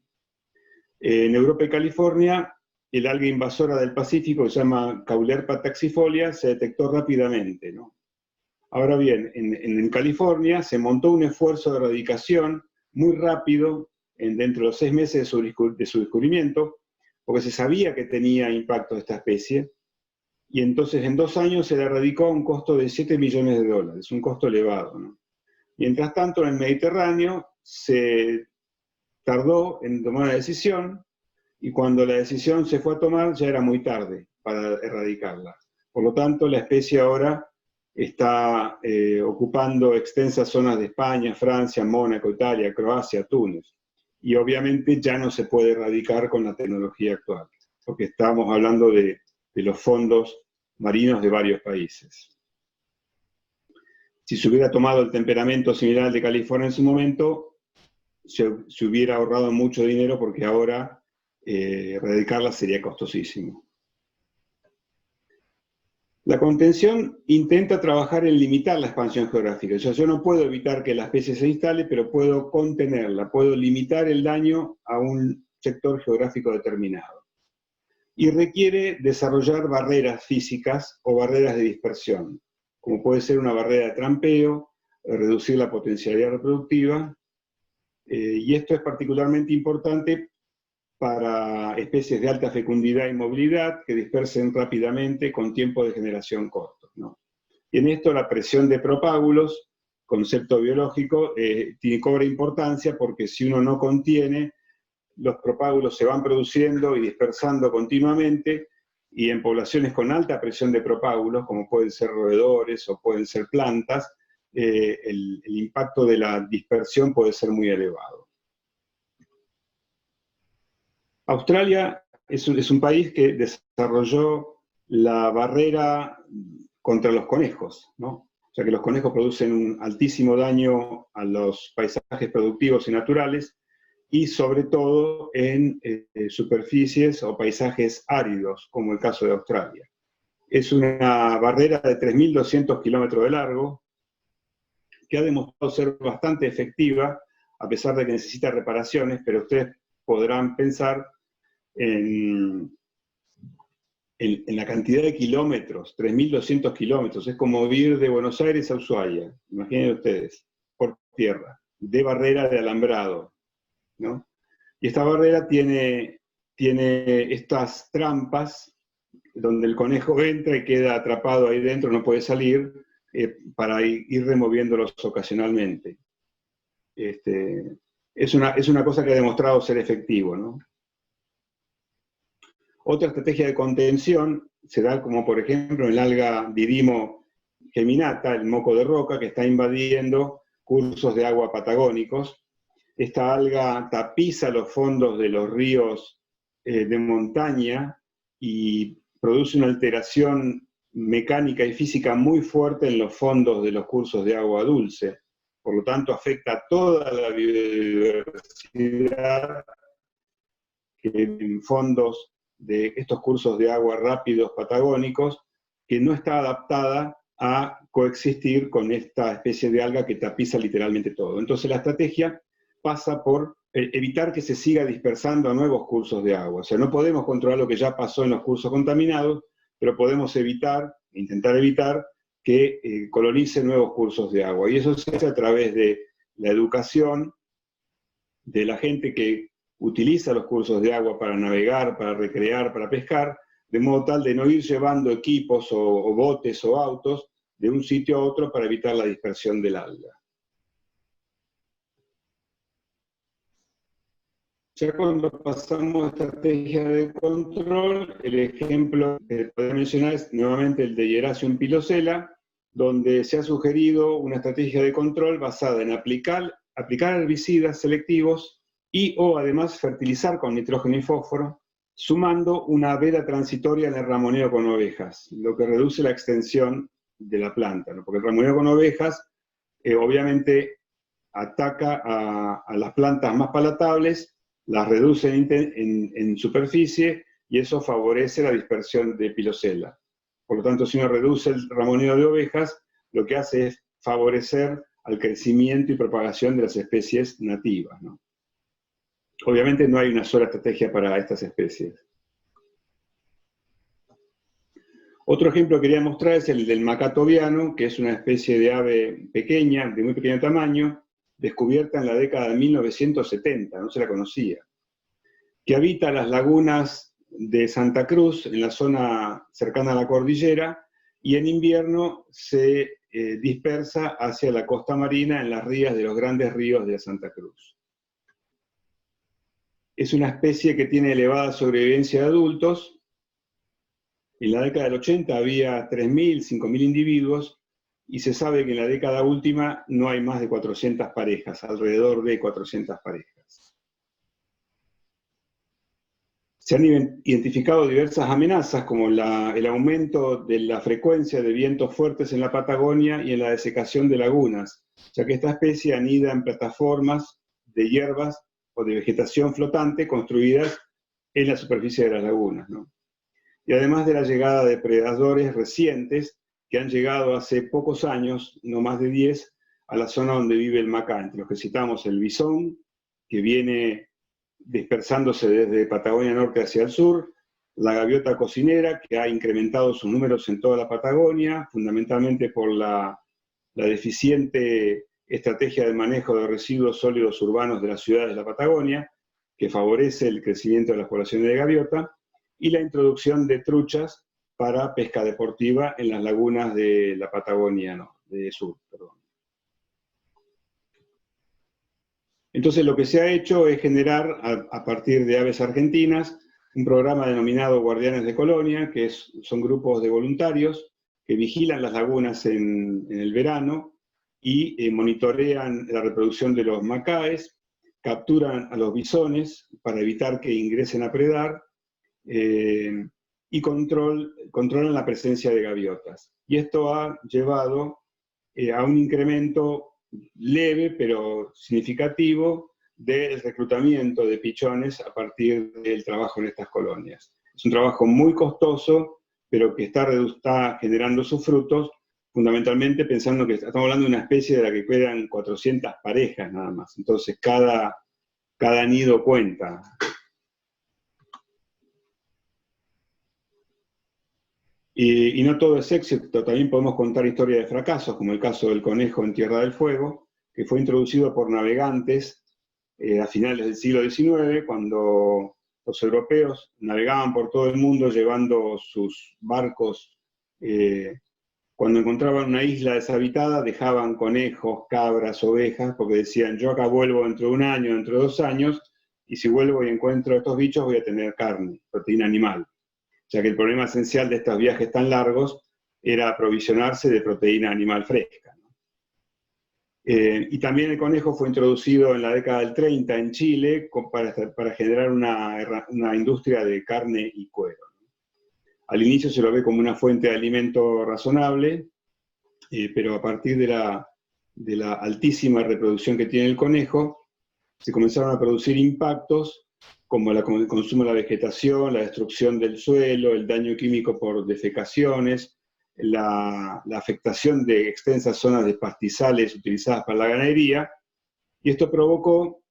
En Europa y California, el alga invasora del Pacífico, que se llama Caulerpa taxifolia, se detectó rápidamente, ¿no? Ahora bien, en California se montó un esfuerzo de erradicación muy rápido dentro de los 6 meses de su descubrimiento, porque se sabía que tenía impacto esta especie, y entonces en 2 años se la erradicó a un costo de $7 millones, un costo elevado, ¿no? Mientras tanto, en el Mediterráneo se tardó en tomar la decisión, y cuando la decisión se fue a tomar ya era muy tarde para erradicarla. Por lo tanto, la especie ahora está ocupando extensas zonas de España, Francia, Mónaco, Italia, Croacia, Túnez. Y obviamente ya no se puede erradicar con la tecnología actual, porque estamos hablando de los fondos marinos de varios países. Si se hubiera tomado el temperamento similar al de California en su momento, se hubiera ahorrado mucho dinero, porque ahora erradicarla sería costosísimo. La contención intenta trabajar en limitar la expansión geográfica. O sea, yo no puedo evitar que la especie se instale, pero puedo contenerla, puedo limitar el daño a un sector geográfico determinado. Y requiere desarrollar barreras físicas o barreras de dispersión, como puede ser una barrera de trampeo, reducir la potencialidad reproductiva, y esto es particularmente importante para especies de alta fecundidad y movilidad que dispersen rápidamente con tiempo de generación corto, ¿no? Y en esto la presión de propágulos, concepto biológico, cobra importancia, porque si uno no contiene, los propágulos se van produciendo y dispersando continuamente, y en poblaciones con alta presión de propágulos, como pueden ser roedores o pueden ser plantas, el impacto de la dispersión puede ser muy elevado. Australia es un país que desarrolló la barrera contra los conejos, ¿no? O sea que los conejos producen un altísimo daño a los paisajes productivos y naturales, y sobre todo en superficies o paisajes áridos, como el caso de Australia. Es una barrera de 3.200 kilómetros de largo, que ha demostrado ser bastante efectiva, a pesar de que necesita reparaciones, pero ustedes podrán pensar en la cantidad de kilómetros, 3.200 kilómetros, es como ir de Buenos Aires a Ushuaia, imaginen ustedes, por tierra, de barrera de alambrado, ¿no? Y esta barrera tiene estas trampas donde el conejo entra y queda atrapado ahí dentro, no puede salir, para ir removiéndolos ocasionalmente. Es una cosa que ha demostrado ser efectivo, ¿no? Otra estrategia de contención se da, como por ejemplo en el alga Didimo geminata, el moco de roca, que está invadiendo cursos de agua patagónicos. Esta alga tapiza los fondos de los ríos de montaña y produce una alteración mecánica y física muy fuerte en los fondos de los cursos de agua dulce. Por lo tanto, afecta a toda la biodiversidad en fondos de estos cursos de agua rápidos patagónicos, que no está adaptada a coexistir con esta especie de alga que tapiza literalmente todo. Entonces la estrategia pasa por evitar que se siga dispersando a nuevos cursos de agua. O sea, no podemos controlar lo que ya pasó en los cursos contaminados, pero podemos intentar evitar que colonice nuevos cursos de agua. Y eso se hace a través de la educación de la gente que utiliza los cursos de agua para navegar, para recrear, para pescar, de modo tal de no ir llevando equipos o botes o autos de un sitio a otro para evitar la dispersión del alga. Ya cuando pasamos a estrategia de control, el ejemplo que podemos mencionar es nuevamente el de Hieracium pilosella, donde se ha sugerido una estrategia de control basada en aplicar herbicidas selectivos o además fertilizar con nitrógeno y fósforo, sumando una veda transitoria en el ramoneo con ovejas, lo que reduce la extensión de la planta, ¿no? Porque el ramoneo con ovejas obviamente ataca a las plantas más palatables, las reduce en superficie, y eso favorece la dispersión de pilosella. Por lo tanto, si uno reduce el ramoneo de ovejas, lo que hace es favorecer al crecimiento y propagación de las especies nativas, ¿no? Obviamente no hay una sola estrategia para estas especies. Otro ejemplo que quería mostrar es el del macaco viano, que es una especie de ave pequeña, de muy pequeño tamaño, descubierta en la década de 1970, no se la conocía, que habita las lagunas de Santa Cruz, en la zona cercana a la cordillera, y en invierno se dispersa hacia la costa marina en las rías de los grandes ríos de Santa Cruz. Es una especie que tiene elevada sobrevivencia de adultos. En la década del 80 había 3.000, 5.000 individuos, y se sabe que en la década última no hay más de 400 parejas, alrededor de 400 parejas. Se han identificado diversas amenazas como el aumento de la frecuencia de vientos fuertes en la Patagonia y en la desecación de lagunas, ya que esta especie anida en plataformas de hierbas o de vegetación flotante construidas en la superficie de las lagunas, ¿no? Y además de la llegada de predadores recientes que han llegado hace pocos años, no más de 10, a la zona donde vive el macá, entre los que citamos el bisón, que viene dispersándose desde Patagonia Norte hacia el sur, la gaviota cocinera, que ha incrementado sus números en toda la Patagonia, fundamentalmente por la deficiente estrategia de manejo de residuos sólidos urbanos de las ciudades de la Patagonia, que favorece el crecimiento de las poblaciones de gaviota, y la introducción de truchas para pesca deportiva en las lagunas de la Patagonia sur. Entonces lo que se ha hecho es generar, a partir de aves argentinas, un programa denominado Guardianes de Colonia, que son grupos de voluntarios que vigilan las lagunas en el verano y monitorean la reproducción de los macaes, capturan a los bisones para evitar que ingresen a predar, y controlan la presencia de gaviotas. Y esto ha llevado a un incremento leve pero significativo del reclutamiento de pichones a partir del trabajo en estas colonias. Es un trabajo muy costoso, pero que está generando sus frutos, fundamentalmente pensando que estamos hablando de una especie de la que quedan 400 parejas nada más. Entonces cada nido cuenta. Y no todo es éxito, también podemos contar historias de fracasos, como el caso del conejo en Tierra del Fuego, que fue introducido por navegantes a finales del siglo XIX, cuando los europeos navegaban por todo el mundo llevando sus barcos. Cuando encontraban una isla deshabitada, dejaban conejos, cabras, ovejas, porque decían, yo acá vuelvo dentro de un año, dentro de 2 años, y si vuelvo y encuentro estos bichos voy a tener carne, proteína animal. Ya que el problema esencial de estos viajes tan largos era aprovisionarse de proteína animal fresca, ¿no? Y también el conejo fue introducido en la década del 30 en Chile para generar una industria de carne y cuero, ¿no? Al inicio se lo ve como una fuente de alimento razonable, pero a partir de la altísima reproducción que tiene el conejo, se comenzaron a producir impactos como el consumo de la vegetación, la destrucción del suelo, el daño químico por defecaciones, la afectación de extensas zonas de pastizales utilizadas para la ganadería, y esto provocó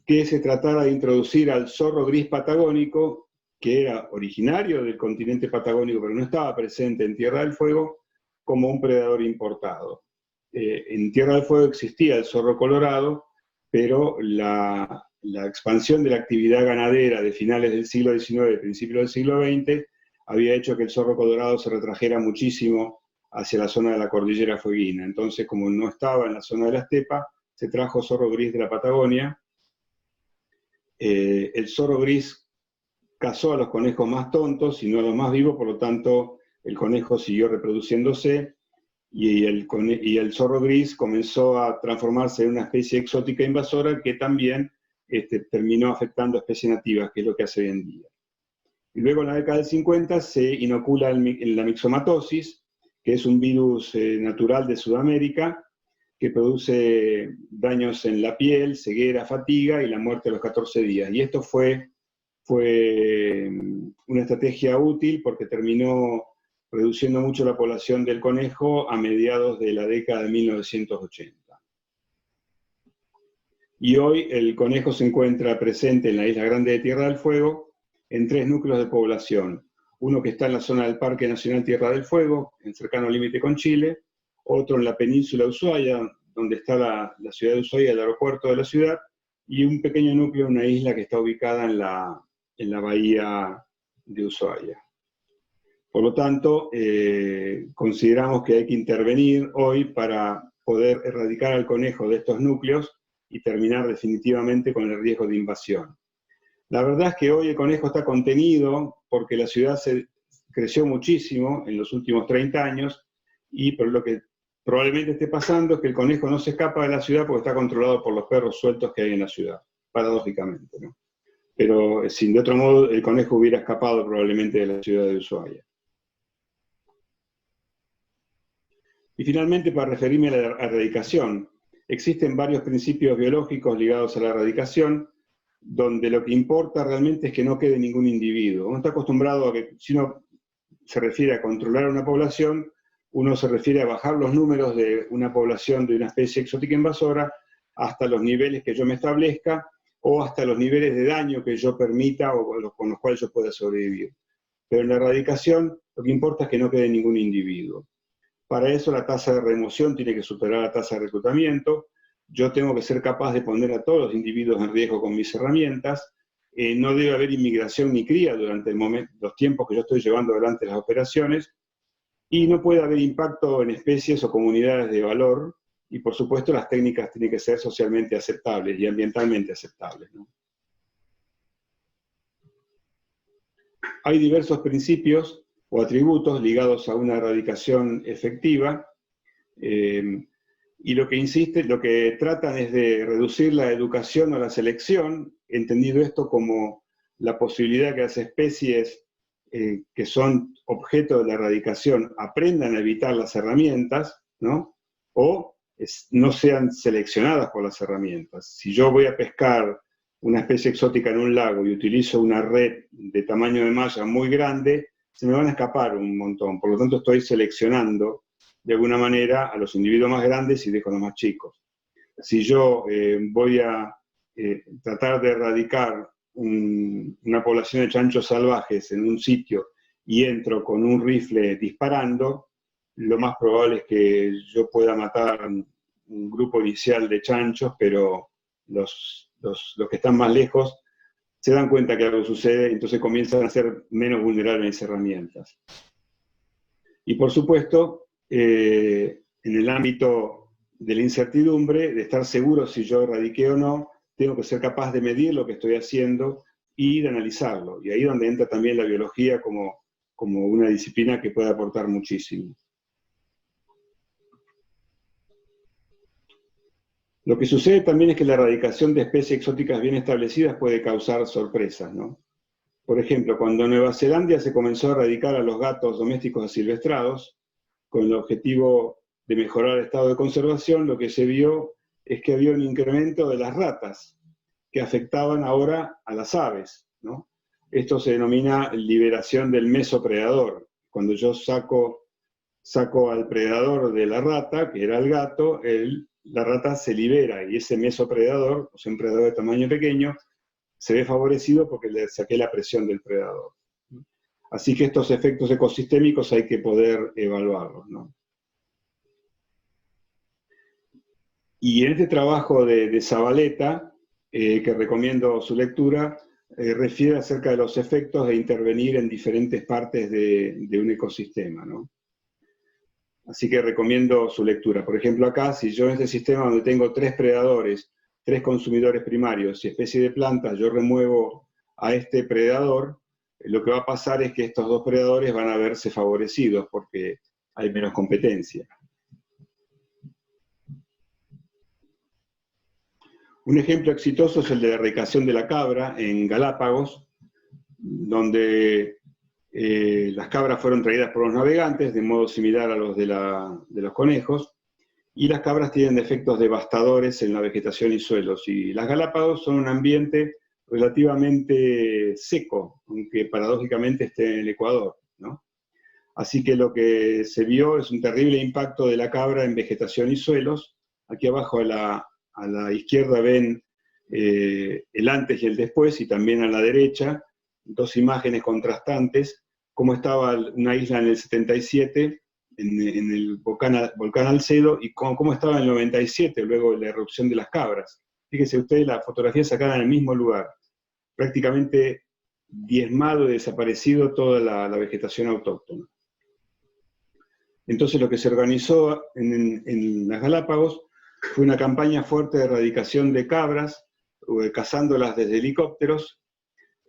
que se tratara de introducir al zorro gris patagónico, que era originario del continente patagónico, pero no estaba presente en Tierra del Fuego, como un predador importado. En Tierra del Fuego existía el zorro colorado, pero la expansión de la actividad ganadera de finales del siglo XIX y principios del siglo XX había hecho que el zorro colorado se retrajera muchísimo hacia la zona de la cordillera fueguina. Entonces, como no estaba en la zona de la estepa, se trajo zorro gris de la Patagonia. El zorro gris cazó a los conejos más tontos y no a los más vivos, por lo tanto, el conejo siguió reproduciéndose y el zorro gris comenzó a transformarse en una especie exótica invasora que también terminó afectando a especies nativas, que es lo que hace hoy en día. Y luego en la década del 50 se inocula la mixomatosis, que es un virus natural de Sudamérica, que produce daños en la piel, ceguera, fatiga y la muerte a los 14 días. Y esto fue una estrategia útil porque terminó reduciendo mucho la población del conejo a mediados de la década de 1980. Y hoy el conejo se encuentra presente en la Isla Grande de Tierra del Fuego en 3 núcleos de población. Uno que está en la zona del Parque Nacional Tierra del Fuego, en cercano límite con Chile, otro en la península de Ushuaia, donde está la ciudad de Ushuaia, el aeropuerto de la ciudad, y un pequeño núcleo en una isla que está ubicada en la bahía de Ushuaia. Por lo tanto, consideramos que hay que intervenir hoy para poder erradicar al conejo de estos núcleos y terminar definitivamente con el riesgo de invasión. La verdad es que hoy el conejo está contenido porque la ciudad creció muchísimo en los últimos 30 años y por lo que probablemente esté pasando es que el conejo no se escapa de la ciudad porque está controlado por los perros sueltos que hay en la ciudad, paradójicamente, ¿no? Pero si de otro modo el conejo hubiera escapado probablemente de la ciudad de Ushuaia. Y finalmente, para referirme a la erradicación, existen varios principios biológicos ligados a la erradicación, donde lo que importa realmente es que no quede ningún individuo. Uno está acostumbrado a que, si uno se refiere a controlar una población, uno se refiere a bajar los números de una población de una especie exótica invasora hasta los niveles que yo me establezca o hasta los niveles de daño que yo permita o con los cuales yo pueda sobrevivir. Pero en la erradicación lo que importa es que no quede ningún individuo. Para eso la tasa de remoción tiene que superar la tasa de reclutamiento. Yo tengo que ser capaz de poner a todos los individuos en riesgo con mis herramientas. No debe haber inmigración ni cría durante los tiempos que yo estoy llevando adelante las operaciones. Y no puede haber impacto en especies o comunidades de valor. Y por supuesto las técnicas tienen que ser socialmente aceptables y ambientalmente aceptables, ¿no? Hay diversos principios o atributos ligados a una erradicación efectiva, y lo que tratan es de reducir la educación o la selección, entendido esto como la posibilidad que las especies que son objeto de la erradicación aprendan a evitar las herramientas, ¿no? O no sean seleccionadas por las herramientas. Si yo voy a pescar una especie exótica en un lago y utilizo una red de tamaño de malla muy grande, se me van a escapar un montón. Por lo tanto, estoy seleccionando de alguna manera a los individuos más grandes y dejo a los más chicos. Si yo voy a tratar de erradicar una población de chanchos salvajes en un sitio y entro con un rifle disparando, lo más probable es que yo pueda matar un grupo inicial de chanchos, pero los que están más lejos se dan cuenta que algo sucede y entonces comienzan a ser menos vulnerables a mis herramientas. Y por supuesto, en el ámbito de la incertidumbre, de estar seguro si yo erradiqué o no, tengo que ser capaz de medir lo que estoy haciendo y de analizarlo. Y ahí es donde entra también la biología como una disciplina que puede aportar muchísimo. Lo que sucede también es que la erradicación de especies exóticas bien establecidas puede causar sorpresas, ¿no? Por ejemplo, cuando en Nueva Zelanda se comenzó a erradicar a los gatos domésticos asilvestrados, con el objetivo de mejorar el estado de conservación, lo que se vio es que había un incremento de las ratas, que afectaban ahora a las aves, ¿no? Esto se denomina liberación del mesopredador. Cuando yo saco al predador de la rata, que era el gato, la rata se libera y ese mesopredador, o sea, un predador de tamaño pequeño, se ve favorecido porque le saqué la presión del predador. Así que estos efectos ecosistémicos hay que poder evaluarlos, ¿no? Y en este trabajo de Zabaleta, que recomiendo su lectura, refiere acerca de los efectos de intervenir en diferentes partes de un ecosistema, ¿no? Así que recomiendo su lectura. Por ejemplo, acá, si yo en este sistema donde tengo 3 predadores, 3 consumidores primarios y especie de plantas, yo remuevo a este predador, lo que va a pasar es que estos 2 predadores van a verse favorecidos porque hay menos competencia. Un ejemplo exitoso es el de la erradicación de la cabra en Galápagos, donde las cabras fueron traídas por los navegantes, de modo similar a los de los conejos, y las cabras tienen efectos devastadores en la vegetación y suelos. Y las Galápagos son un ambiente relativamente seco, aunque paradójicamente esté en el Ecuador, ¿no? Así que lo que se vio es un terrible impacto de la cabra en vegetación y suelos. Aquí abajo a la izquierda ven el antes y el después, y también a la derecha, 2 imágenes contrastantes, cómo estaba una isla en el 77, en el volcán Alcedo, y cómo estaba en el 97, luego de la erupción de las cabras. Fíjense ustedes, la fotografía sacada en el mismo lugar, prácticamente diezmado y desaparecido toda la vegetación autóctona. Entonces lo que se organizó en las Galápagos fue una campaña fuerte de erradicación de cabras, cazándolas desde helicópteros,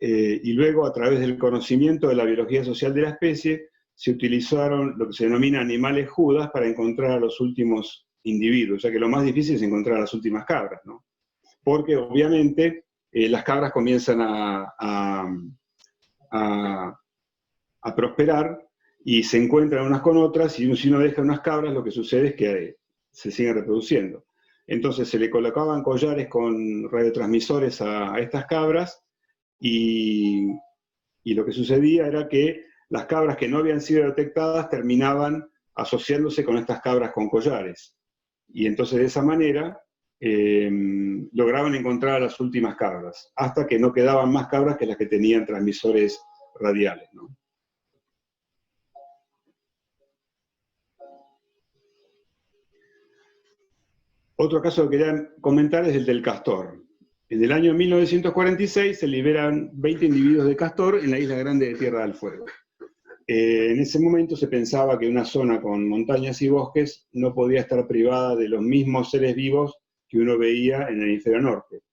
y luego a través del conocimiento de la biología social de la especie, se utilizaron lo que se denomina animales judas para encontrar a los últimos individuos, ya que lo más difícil es encontrar a las últimas cabras, ¿no? Porque obviamente las cabras comienzan a prosperar y se encuentran unas con otras, y si uno deja unas cabras, lo que sucede es que se siguen reproduciendo. Entonces se le colocaban collares con radiotransmisores a estas cabras, y lo que sucedía era que las cabras que no habían sido detectadas terminaban asociándose con estas cabras con collares. Y entonces de esa manera lograban encontrar a las últimas cabras, hasta que no quedaban más cabras que las que tenían transmisores radiales, ¿no? Otro caso que quería comentar es el del castor. En el año 1946 se liberan 20 individuos de castor en la isla grande de Tierra del Fuego. En ese momento se pensaba que una zona con montañas y bosques no podía estar privada de los mismos seres vivos que uno veía en el hemisferio norte.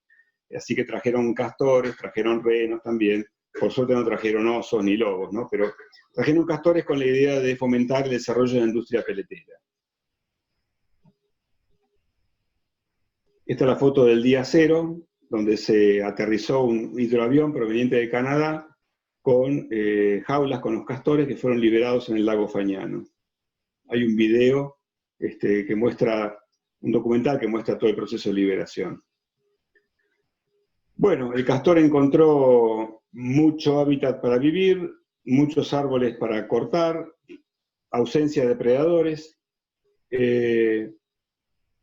Así que trajeron castores, trajeron renos también. Por suerte no trajeron osos ni lobos, ¿no? Pero trajeron castores con la idea de fomentar el desarrollo de la industria peletera. Esta es la foto del día cero, donde se aterrizó un hidroavión proveniente de Canadá con jaulas con los castores que fueron liberados en el lago Fagnano. Hay un video que muestra, un documental que muestra todo el proceso de liberación. Bueno, el castor encontró mucho hábitat para vivir, muchos árboles para cortar, ausencia de depredadores,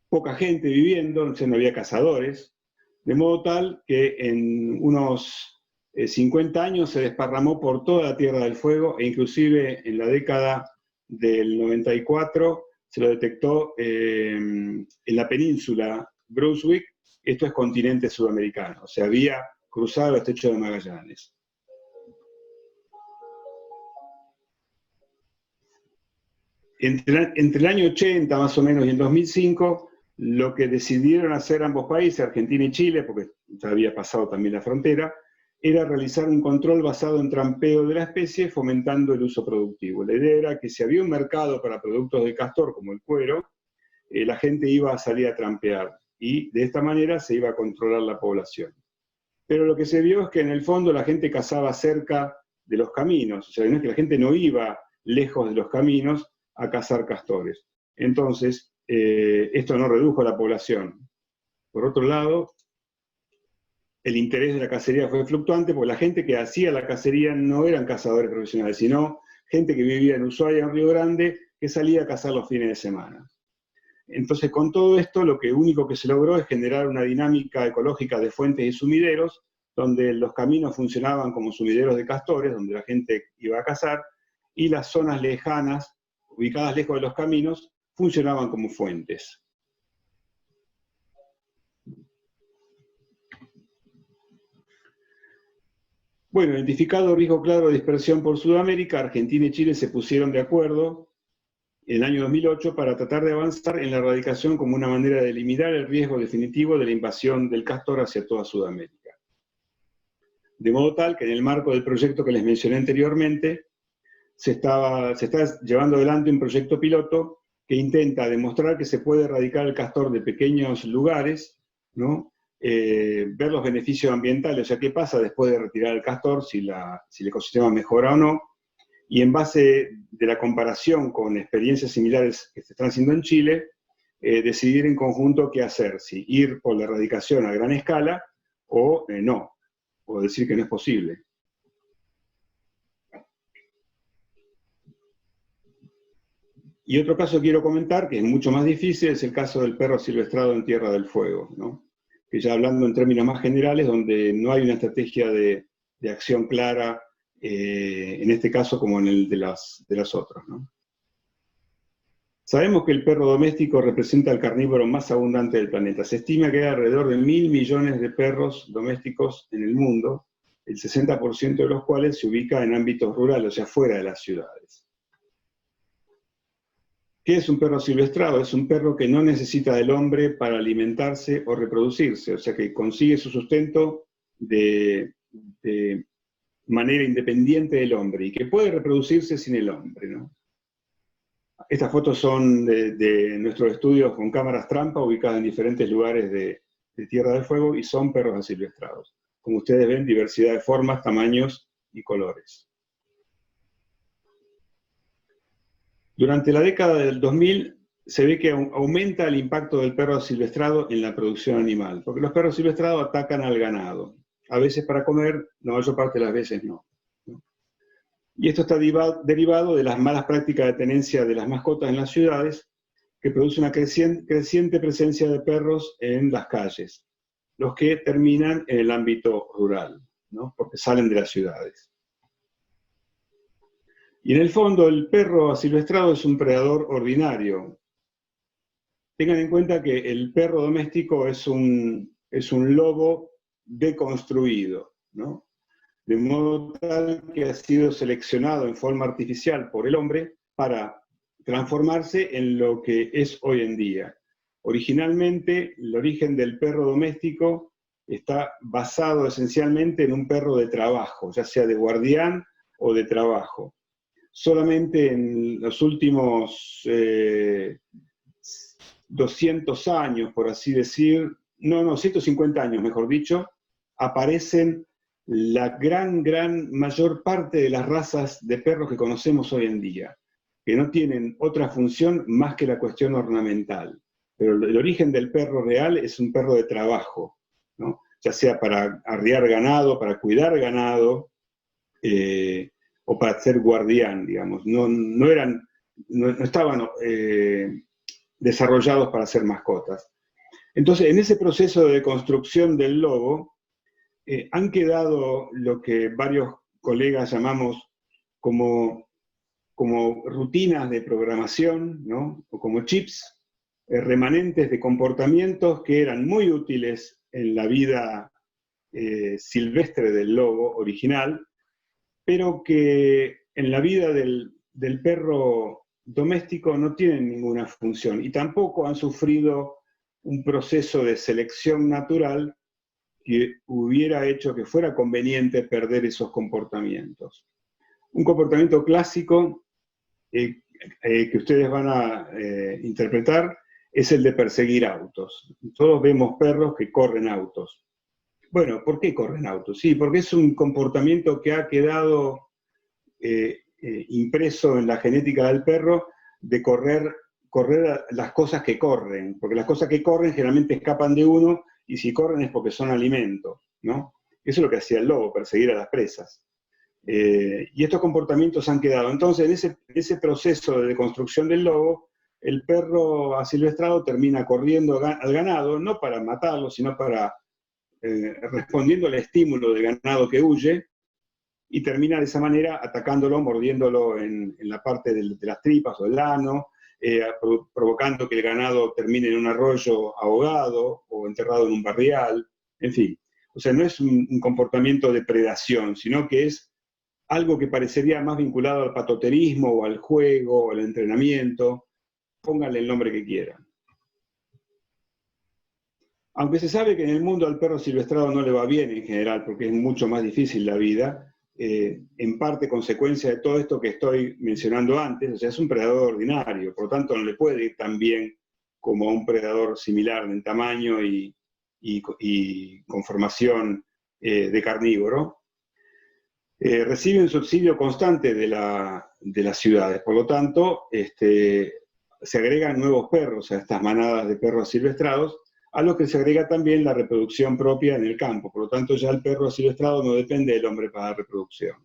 poca gente viviendo, no había cazadores, de modo tal que en unos 50 años se desparramó por toda la Tierra del Fuego, e inclusive en la década del 94 se lo detectó en la península Brunswick. Esto es continente sudamericano, o sea, había cruzado el estrecho de Magallanes. Entre el año 80 más o menos y el 2005, lo que decidieron hacer ambos países, Argentina y Chile, porque ya había pasado también la frontera, era realizar un control basado en trampeo de la especie, fomentando el uso productivo. La idea era que si había un mercado para productos de castor, como el cuero, la gente iba a salir a trampear, y de esta manera se iba a controlar la población. Pero lo que se vio es que en el fondo la gente cazaba cerca de los caminos, o sea, no es que la gente no iba lejos de los caminos a cazar castores. Entonces, esto no redujo la población. Por otro lado, el interés de la cacería fue fluctuante, porque la gente que hacía la cacería no eran cazadores profesionales, sino gente que vivía en Ushuaia, en Río Grande, que salía a cazar los fines de semana. Entonces, con todo esto, lo único que se logró es generar una dinámica ecológica de fuentes y sumideros, donde los caminos funcionaban como sumideros de castores, donde la gente iba a cazar, y las zonas lejanas, ubicadas lejos de los caminos, funcionaban como fuentes. Bueno, identificado el riesgo claro de dispersión por Sudamérica, Argentina y Chile se pusieron de acuerdo en el año 2008 para tratar de avanzar en la erradicación como una manera de eliminar el riesgo definitivo de la invasión del castor hacia toda Sudamérica. De modo tal que en el marco del proyecto que les mencioné anteriormente, se está llevando adelante un proyecto piloto que intenta demostrar que se puede erradicar el castor de pequeños lugares, ¿no? Ver los beneficios ambientales, o sea, qué pasa después de retirar el castor, si el ecosistema mejora o no, y en base de la comparación con experiencias similares que se están haciendo en Chile, decidir en conjunto qué hacer, si ir por la erradicación a gran escala o no, o decir que no es posible. Y otro caso que quiero comentar, que es mucho más difícil, es el caso del perro silvestrado en Tierra del Fuego, ¿no? Que ya hablando en términos más generales, donde no hay una estrategia de acción clara, en este caso como en el de los otros, ¿no? Sabemos que el perro doméstico representa el carnívoro más abundante del planeta. Se estima que hay alrededor de 1.000 millones de perros domésticos en el mundo, el 60% de los cuales se ubica en ámbitos rurales, o sea, fuera de las ciudades. ¿Qué es un perro silvestrado? Es un perro que no necesita del hombre para alimentarse o reproducirse, o sea que consigue su sustento de manera independiente del hombre y que puede reproducirse sin el hombre, ¿no? Estas fotos son de nuestros estudios con cámaras trampa ubicadas en diferentes lugares de Tierra del Fuego y son perros asilvestrados. Como ustedes ven, diversidad de formas, tamaños y colores. Durante la década del 2000 se ve que aumenta el impacto del perro asilvestrado en la producción animal, porque los perros asilvestrados atacan al ganado, a veces para comer, la mayor parte de las veces no. Y esto está derivado de las malas prácticas de tenencia de las mascotas en las ciudades, que produce una creciente presencia de perros en las calles, los que terminan en el ámbito rural, ¿no? Porque salen de las ciudades. Y en el fondo, el perro asilvestrado es un predador ordinario. Tengan en cuenta que el perro doméstico es un lobo deconstruido, ¿no? De modo tal que ha sido seleccionado en forma artificial por el hombre para transformarse en lo que es hoy en día. Originalmente, el origen del perro doméstico está basado esencialmente en un perro de trabajo, ya sea de guardián o de trabajo. Solamente en los últimos 200 años, por así decir, 150 años, mejor dicho, aparecen la mayor parte de las razas de perros que conocemos hoy en día, que no tienen otra función más que la cuestión ornamental. Pero el origen del perro real es un perro de trabajo, ¿no? Ya sea para arriar ganado, para cuidar ganado, o para ser guardián, digamos. No estaban desarrollados para ser mascotas. Entonces, en ese proceso de construcción del lobo, han quedado lo que varios colegas llamamos como rutinas de programación, ¿no? O como chips, remanentes de comportamientos que eran muy útiles en la vida silvestre del lobo original, pero que en la vida del perro doméstico no tienen ninguna función y tampoco han sufrido un proceso de selección natural que hubiera hecho que fuera conveniente perder esos comportamientos. Un comportamiento clásico que ustedes van a interpretar es el de perseguir autos. Todos vemos perros que corren autos. Bueno, ¿por qué corren autos? Sí, porque es un comportamiento que ha quedado impreso en la genética del perro de correr las cosas que corren, porque las cosas que corren generalmente escapan de uno y si corren es porque son alimento, ¿no? Eso es lo que hacía el lobo, perseguir a las presas. Y estos comportamientos han quedado. Entonces, en ese proceso de deconstrucción del lobo, el perro asilvestrado termina corriendo al ganado, no para matarlo, sino para respondiendo al estímulo del ganado que huye, y termina de esa manera atacándolo, mordiéndolo en la parte de las tripas o el ano, provocando que el ganado termine en un arroyo ahogado o enterrado en un barrial, en fin. O sea, no es un comportamiento de predación, sino que es algo que parecería más vinculado al patoterismo o al juego o al entrenamiento, pónganle el nombre que quieran. Aunque se sabe que en el mundo al perro silvestrado no le va bien en general, porque es mucho más difícil la vida, en parte consecuencia de todo esto que estoy mencionando antes, o sea, es un predador ordinario, por lo tanto no le puede ir tan bien como a un predador similar en tamaño y conformación de carnívoro. Recibe un subsidio constante de las ciudades, por lo tanto, se agregan nuevos perros a estas manadas de perros asilvestrados, a lo que se agrega también la reproducción propia en el campo. Por lo tanto, ya el perro asilvestrado no depende del hombre para la reproducción.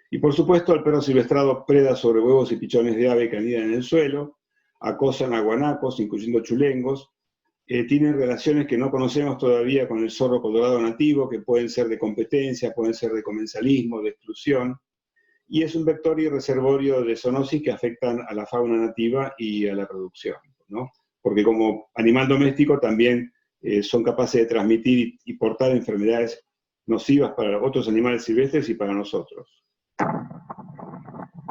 Y por supuesto, el perro asilvestrado preda sobre huevos y pichones de ave que anidan en el suelo, acosan a guanacos, incluyendo chulengos, tienen relaciones que no conocemos todavía con el zorro colorado nativo, que pueden ser de competencia, pueden ser de comensalismo, de exclusión, y es un vector y reservorio de zoonosis que afectan a la fauna nativa y a la producción, ¿no? Porque como animal doméstico también son capaces de transmitir y portar enfermedades nocivas para otros animales silvestres y para nosotros.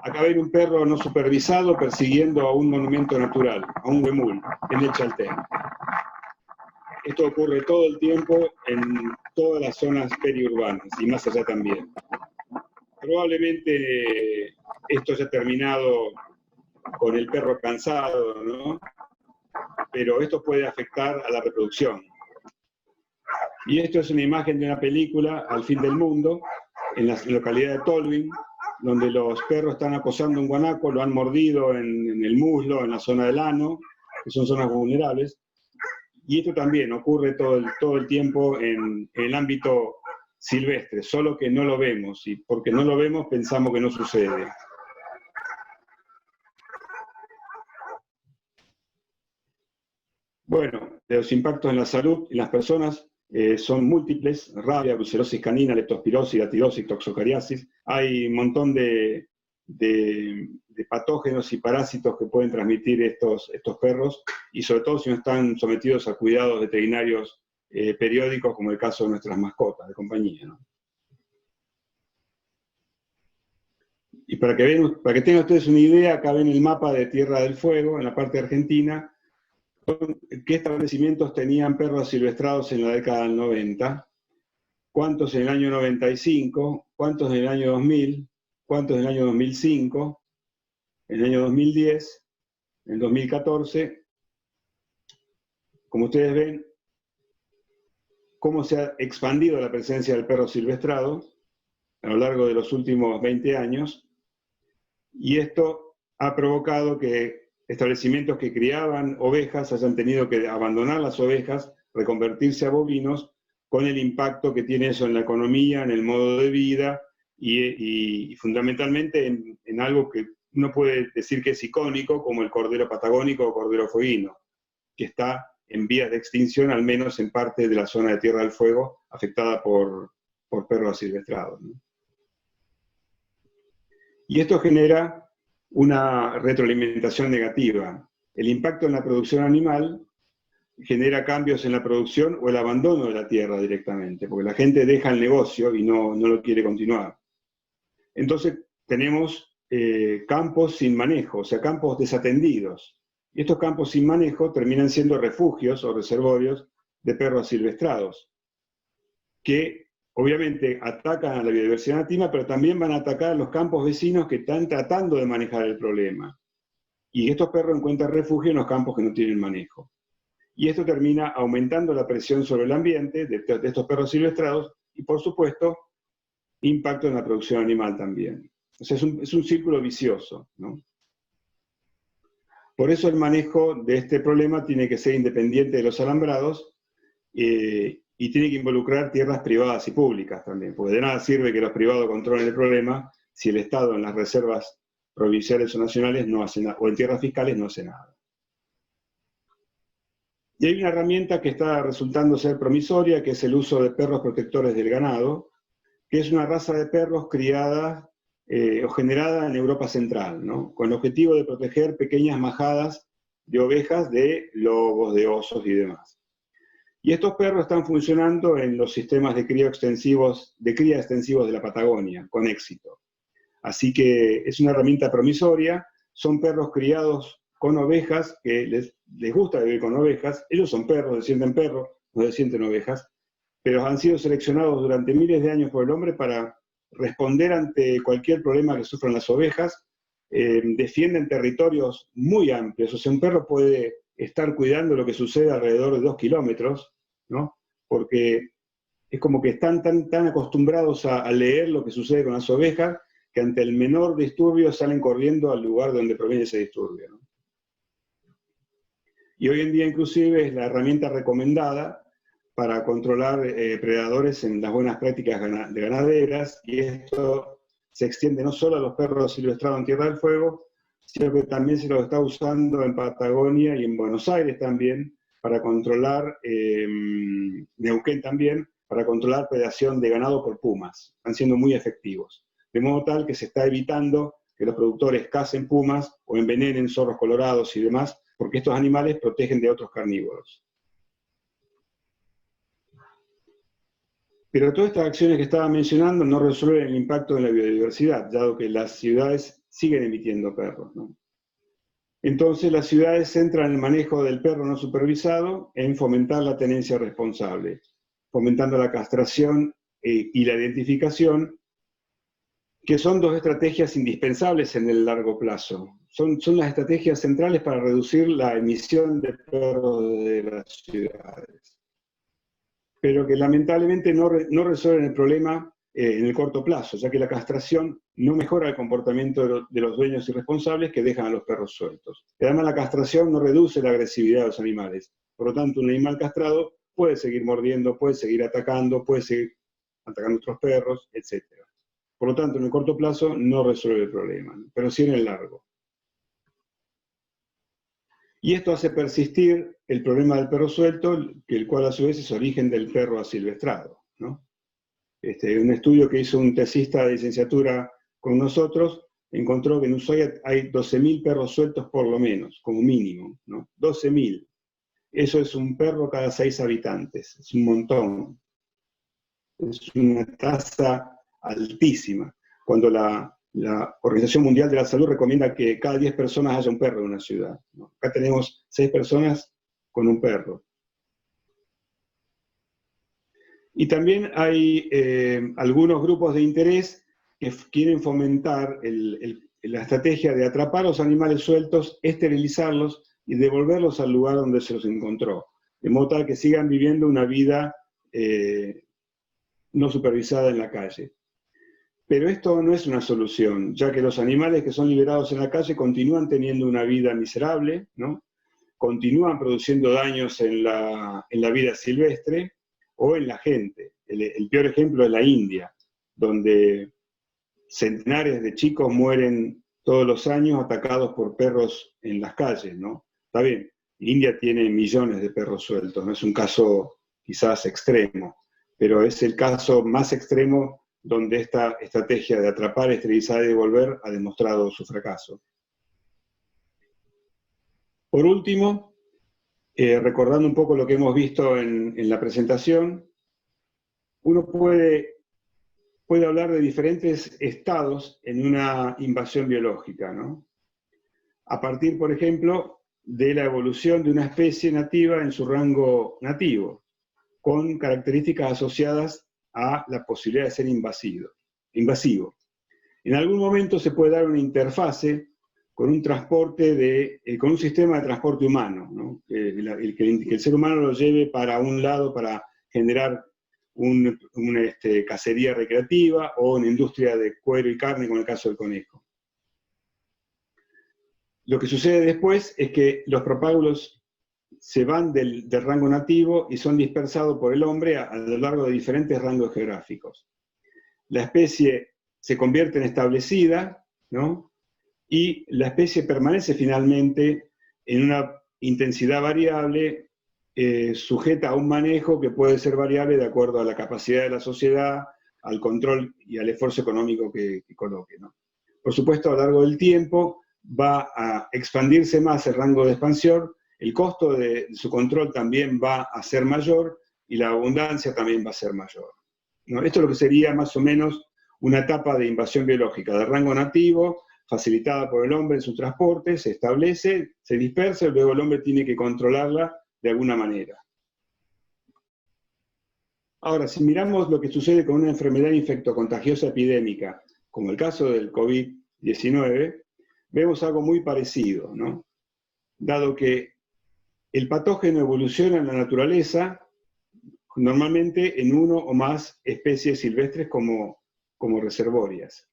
Acá ven un perro no supervisado persiguiendo a un monumento natural, a un huemul, en el Chaltén. esto ocurre todo el tiempo en todas las zonas periurbanas y más allá también. Probablemente esto haya terminado con el perro cansado, ¿no? Pero esto puede afectar a la reproducción. Y esto es una imagen de una película, Al fin del mundo, en la localidad de Tolwyn, donde los perros están acosando a un guanaco, lo han mordido en el muslo, en la zona del ano, que son zonas vulnerables. Y esto también ocurre todo el tiempo en el ámbito silvestre, solo que no lo vemos, y porque no lo vemos pensamos que no sucede. Bueno, los impactos en la salud en las personas son múltiples: rabia, brucelosis canina, leptospirosis, datidosis, toxocariasis. Hay un montón de patógenos y parásitos que pueden transmitir estos perros, y sobre todo si no están sometidos a cuidados veterinarios periódicos, como el caso de nuestras mascotas de compañía, ¿no? Y para que tengan ustedes una idea, acá ven el mapa de Tierra del Fuego, en la parte argentina, qué establecimientos tenían perros asilvestrados en la década del 90, cuántos en el año 95, cuántos en el año 2000, cuántos en el año 2005, en el año 2010, en el 2014. Como ustedes ven, cómo se ha expandido la presencia del perro silvestrado a lo largo de los últimos 20 años, y esto ha provocado que establecimientos que criaban ovejas hayan tenido que abandonar las ovejas, reconvertirse a bovinos, con el impacto que tiene eso en la economía, en el modo de vida y fundamentalmente en algo que uno puede decir que es icónico, como el cordero patagónico o cordero fueguino, que está en vías de extinción, al menos en parte de la zona de Tierra del Fuego, afectada por perros asilvestrados, ¿no? Y esto genera una retroalimentación negativa. El impacto en la producción animal genera cambios en la producción o el abandono de la tierra directamente, porque la gente deja el negocio y no lo quiere continuar. Entonces tenemos campos sin manejo, o sea, campos desatendidos. Y estos campos sin manejo terminan siendo refugios o reservorios de perros asilvestrados, que obviamente atacan a la biodiversidad nativa, pero también van a atacar a los campos vecinos que están tratando de manejar el problema. Y estos perros encuentran refugio en los campos que no tienen manejo. Y esto termina aumentando la presión sobre el ambiente de estos perros silvestrados y, por supuesto, impacto en la producción animal también. O sea, es un círculo vicioso, ¿no? Por eso el manejo de este problema tiene que ser independiente de los alambrados y tiene que involucrar tierras privadas y públicas también, porque de nada sirve que los privados controlen el problema si el Estado en las reservas provinciales o nacionales no hace nada, o en tierras fiscales no hace nada. Y hay una herramienta que está resultando ser promisoria, que es el uso de perros protectores del ganado, que es una raza de perros criada o generada en Europa Central, ¿no? Con el objetivo de proteger pequeñas majadas de ovejas de lobos, de osos y demás. Y estos perros están funcionando en los sistemas de cría extensivos de la Patagonia, con éxito. Así que es una herramienta promisoria. Son perros criados con ovejas, que les gusta vivir con ovejas. Ellos son perros, se sienten perros, no se sienten ovejas, pero han sido seleccionados durante miles de años por el hombre para responder ante cualquier problema que sufran las ovejas. Defienden territorios muy amplios. O sea, un perro puede estar cuidando lo que sucede alrededor de 2 kilómetros, ¿no? Porque es como que están tan acostumbrados a leer lo que sucede con las ovejas, que ante el menor disturbio salen corriendo al lugar donde proviene ese disturbio, ¿no? Y hoy en día inclusive es la herramienta recomendada para controlar predadores en las buenas prácticas de ganaderas, y esto se extiende no solo a los perros silvestrados en Tierra del Fuego, sino que también se lo está usando en Patagonia y en Buenos Aires también, para controlar, Neuquén también, para controlar predación de ganado por pumas. Están siendo muy efectivos. De modo tal que se está evitando que los productores cacen pumas o envenenen zorros colorados y demás, porque estos animales protegen de otros carnívoros. Pero todas estas acciones que estaba mencionando no resuelven el impacto en la biodiversidad, dado que las ciudades siguen emitiendo perros, ¿no? Entonces las ciudades centran el manejo del perro no supervisado en fomentar la tenencia responsable, fomentando la castración y la identificación, que son dos estrategias indispensables en el largo plazo. Son las estrategias centrales para reducir la emisión de perros de las ciudades, pero que lamentablemente no resuelven el problema en el corto plazo, ya que la castración no mejora el comportamiento de los dueños irresponsables que dejan a los perros sueltos. Además, la castración no reduce la agresividad de los animales. Por lo tanto, un animal castrado puede seguir mordiendo, puede seguir atacando a otros perros, etc. Por lo tanto, en el corto plazo no resuelve el problema, pero sí en el largo. Y esto hace persistir el problema del perro suelto, el cual a su vez es origen del perro asilvestrado, ¿no? Un estudio que hizo un tesista de licenciatura con nosotros encontró que en Ushuaia hay 12.000 perros sueltos por lo menos, como mínimo, ¿no? 12.000. Eso es un perro cada 6 habitantes, es un montón. Es una tasa altísima. Cuando la Organización Mundial de la Salud recomienda que cada 10 personas haya un perro en una ciudad, ¿no? Acá tenemos 6 personas con un perro. Y también hay algunos grupos de interés que quieren fomentar la estrategia de atrapar a los animales sueltos, esterilizarlos y devolverlos al lugar donde se los encontró, de modo tal que sigan viviendo una vida no supervisada en la calle. Pero esto no es una solución, ya que los animales que son liberados en la calle continúan teniendo una vida miserable, ¿no? Continúan produciendo daños en la vida silvestre o en la gente. El peor ejemplo es la India, donde centenares de chicos mueren todos los años atacados por perros en las calles, ¿no? Está bien, India tiene millones de perros sueltos, no es un caso quizás extremo, pero es el caso más extremo donde esta estrategia de atrapar, esterilizar y devolver ha demostrado su fracaso. Por último, recordando un poco lo que hemos visto en la presentación, uno puede hablar de diferentes estados en una invasión biológica, ¿no? A partir, por ejemplo, de la evolución de una especie nativa en su rango nativo, con características asociadas a la posibilidad de ser invasivo. En algún momento se puede dar una interfase con un con un sistema de transporte humano, ¿no? Que el ser humano lo lleve para un lado para generar una cacería recreativa o una industria de cuero y carne, como en el caso del conejo. Lo que sucede después es que los propágulos se van del rango nativo y son dispersados por el hombre a lo largo de diferentes rangos geográficos. La especie se convierte en establecida, ¿no? Y la especie permanece finalmente en una intensidad variable, sujeta a un manejo que puede ser variable de acuerdo a la capacidad de la sociedad, al control y al esfuerzo económico que coloque, ¿no? Por supuesto, a lo largo del tiempo va a expandirse más el rango de expansión, el costo de su control también va a ser mayor y la abundancia también va a ser mayor, ¿no? Esto es lo que sería más o menos una etapa de invasión biológica, de rango nativo, facilitada por el hombre en su transporte, se establece, se dispersa y luego el hombre tiene que controlarla de alguna manera. Ahora, si miramos lo que sucede con una enfermedad infectocontagiosa epidémica, como el caso del COVID-19, vemos algo muy parecido, ¿no? Dado que el patógeno evoluciona en la naturaleza, normalmente en uno o más especies silvestres como reservorias.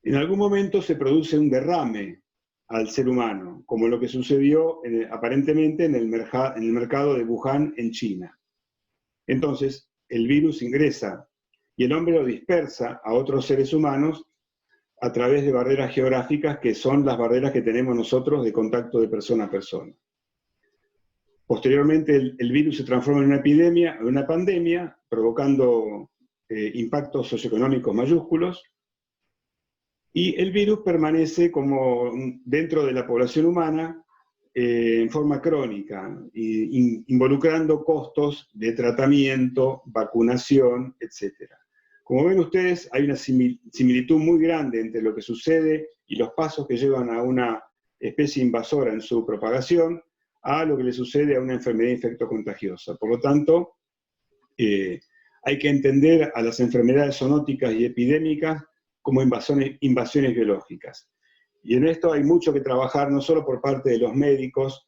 En algún momento se produce un derrame al ser humano, como lo que sucedió aparentemente en el mercado de Wuhan, en China. Entonces, el virus ingresa y el hombre lo dispersa a otros seres humanos a través de barreras geográficas que son las barreras que tenemos nosotros de contacto de persona a persona. Posteriormente, el virus se transforma en una epidemia, en una pandemia, provocando impactos socioeconómicos mayúsculos, y el virus permanece como dentro de la población humana en forma crónica, involucrando costos de tratamiento, vacunación, etc. Como ven ustedes, hay una similitud muy grande entre lo que sucede y los pasos que llevan a una especie invasora en su propagación a lo que le sucede a una enfermedad infectocontagiosa. Por lo tanto, hay que entender a las enfermedades zoonóticas y epidémicas como invasiones biológicas. Y en esto hay mucho que trabajar, no solo por parte de los médicos,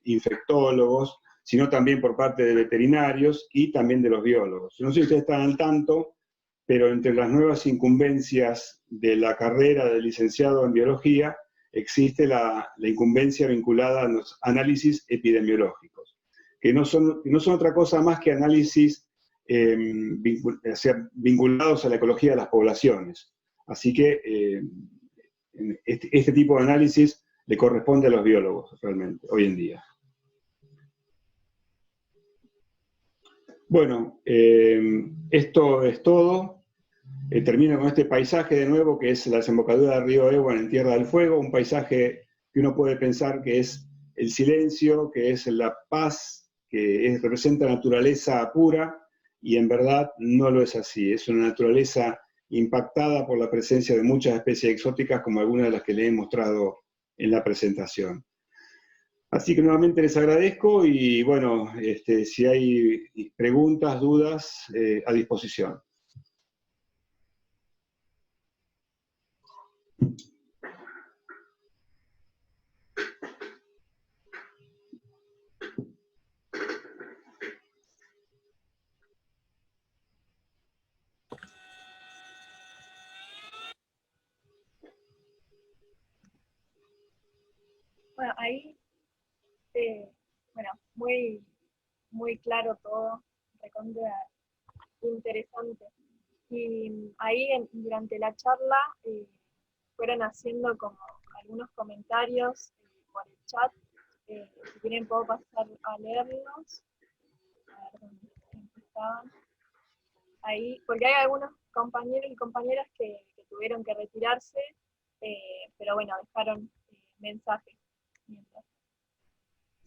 infectólogos, sino también por parte de veterinarios y también de los biólogos. No sé si ustedes están al tanto, pero entre las nuevas incumbencias de la carrera de licenciado en biología existe la incumbencia vinculada a los análisis epidemiológicos, que no son otra cosa más que análisis vinculados a la ecología de las poblaciones. Así que este tipo de análisis le corresponde a los biólogos realmente, hoy en día. Bueno, esto es todo. Termino con este paisaje de nuevo, que es la desembocadura del río Ébano en Tierra del Fuego, un paisaje que uno puede pensar que es el silencio, que es la paz, que representa naturaleza pura, y en verdad no lo es así. Es una naturaleza impactada por la presencia de muchas especies exóticas, como algunas de las que les he mostrado en la presentación. Así que nuevamente les agradezco y bueno, si hay preguntas, dudas, a disposición. Bueno, ahí, bueno, muy claro todo, recontra interesante. Y ahí durante la charla fueron haciendo como algunos comentarios por el chat. Si quieren puedo pasar a leerlos. A ver dónde estaban. Ahí, porque hay algunos compañeros y compañeras que tuvieron que retirarse, pero bueno, dejaron mensajes.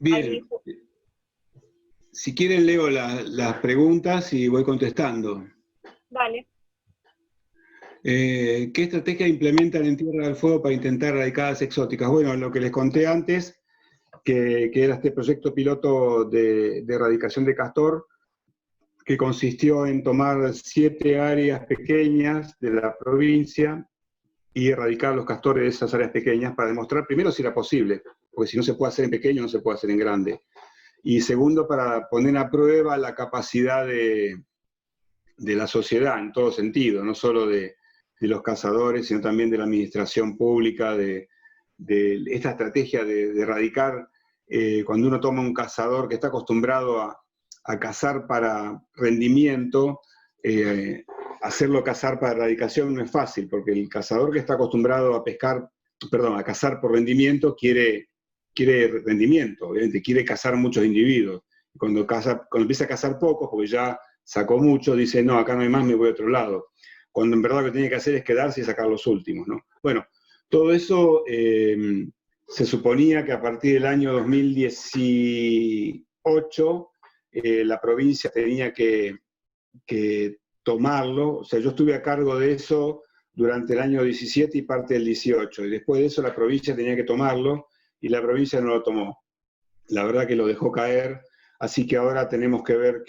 Bien. Ahí, Si quieren leo las preguntas y voy contestando. dale. ¿Qué estrategia implementan en Tierra del Fuego para intentar erradicadas exóticas? Bueno, lo que les conté antes, que era este proyecto piloto de erradicación de castor, que consistió en tomar 7 áreas pequeñas de la provincia y erradicar los castores de esas áreas pequeñas para demostrar primero si era posible, porque si no se puede hacer en pequeño, no se puede hacer en grande. Y segundo, para poner a prueba la capacidad de la sociedad en todo sentido, no solo de los cazadores, sino también de la administración pública, de esta estrategia de erradicar, cuando uno toma un cazador que está acostumbrado a cazar para rendimiento, hacerlo cazar para erradicación no es fácil, porque el cazador que está acostumbrado a cazar por rendimiento quiere rendimiento, obviamente, quiere cazar muchos individuos. Cuando empieza a cazar pocos, porque ya sacó mucho, dice, no, acá no hay más, me voy a otro lado. Cuando en verdad lo que tiene que hacer es quedarse y sacar los últimos, ¿no? Bueno, todo eso se suponía que a partir del año 2018 la provincia tenía que tomarlo. O sea, yo estuve a cargo de eso durante el año 17 y parte del 18, y después de eso la provincia tenía que tomarlo, y la provincia no lo tomó. La verdad que lo dejó caer, así que ahora tenemos que ver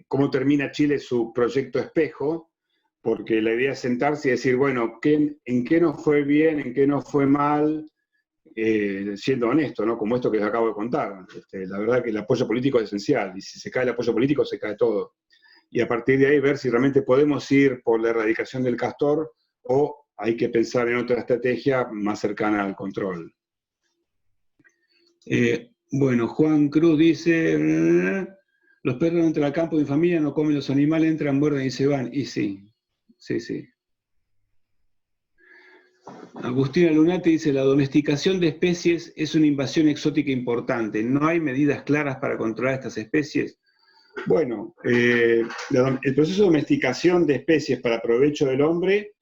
cómo termina Chile su proyecto espejo, porque la idea es sentarse y decir, bueno, ¿en qué nos fue bien, en qué nos fue mal? Siendo honesto, ¿no? Como esto que les acabo de contar. La verdad que el apoyo político es esencial, y si se cae el apoyo político, se cae todo. Y a partir de ahí ver si realmente podemos ir por la erradicación del castor o hay que pensar en otra estrategia más cercana al control. Bueno, Juan Cruz dice, los perros entran al campo de familia, no comen los animales, entran, muerden y se van. Y sí, sí. Agustina Lunati dice, la domesticación de especies es una invasión exótica importante. ¿No hay medidas claras para controlar estas especies? Bueno, el proceso de domesticación de especies para provecho del hombre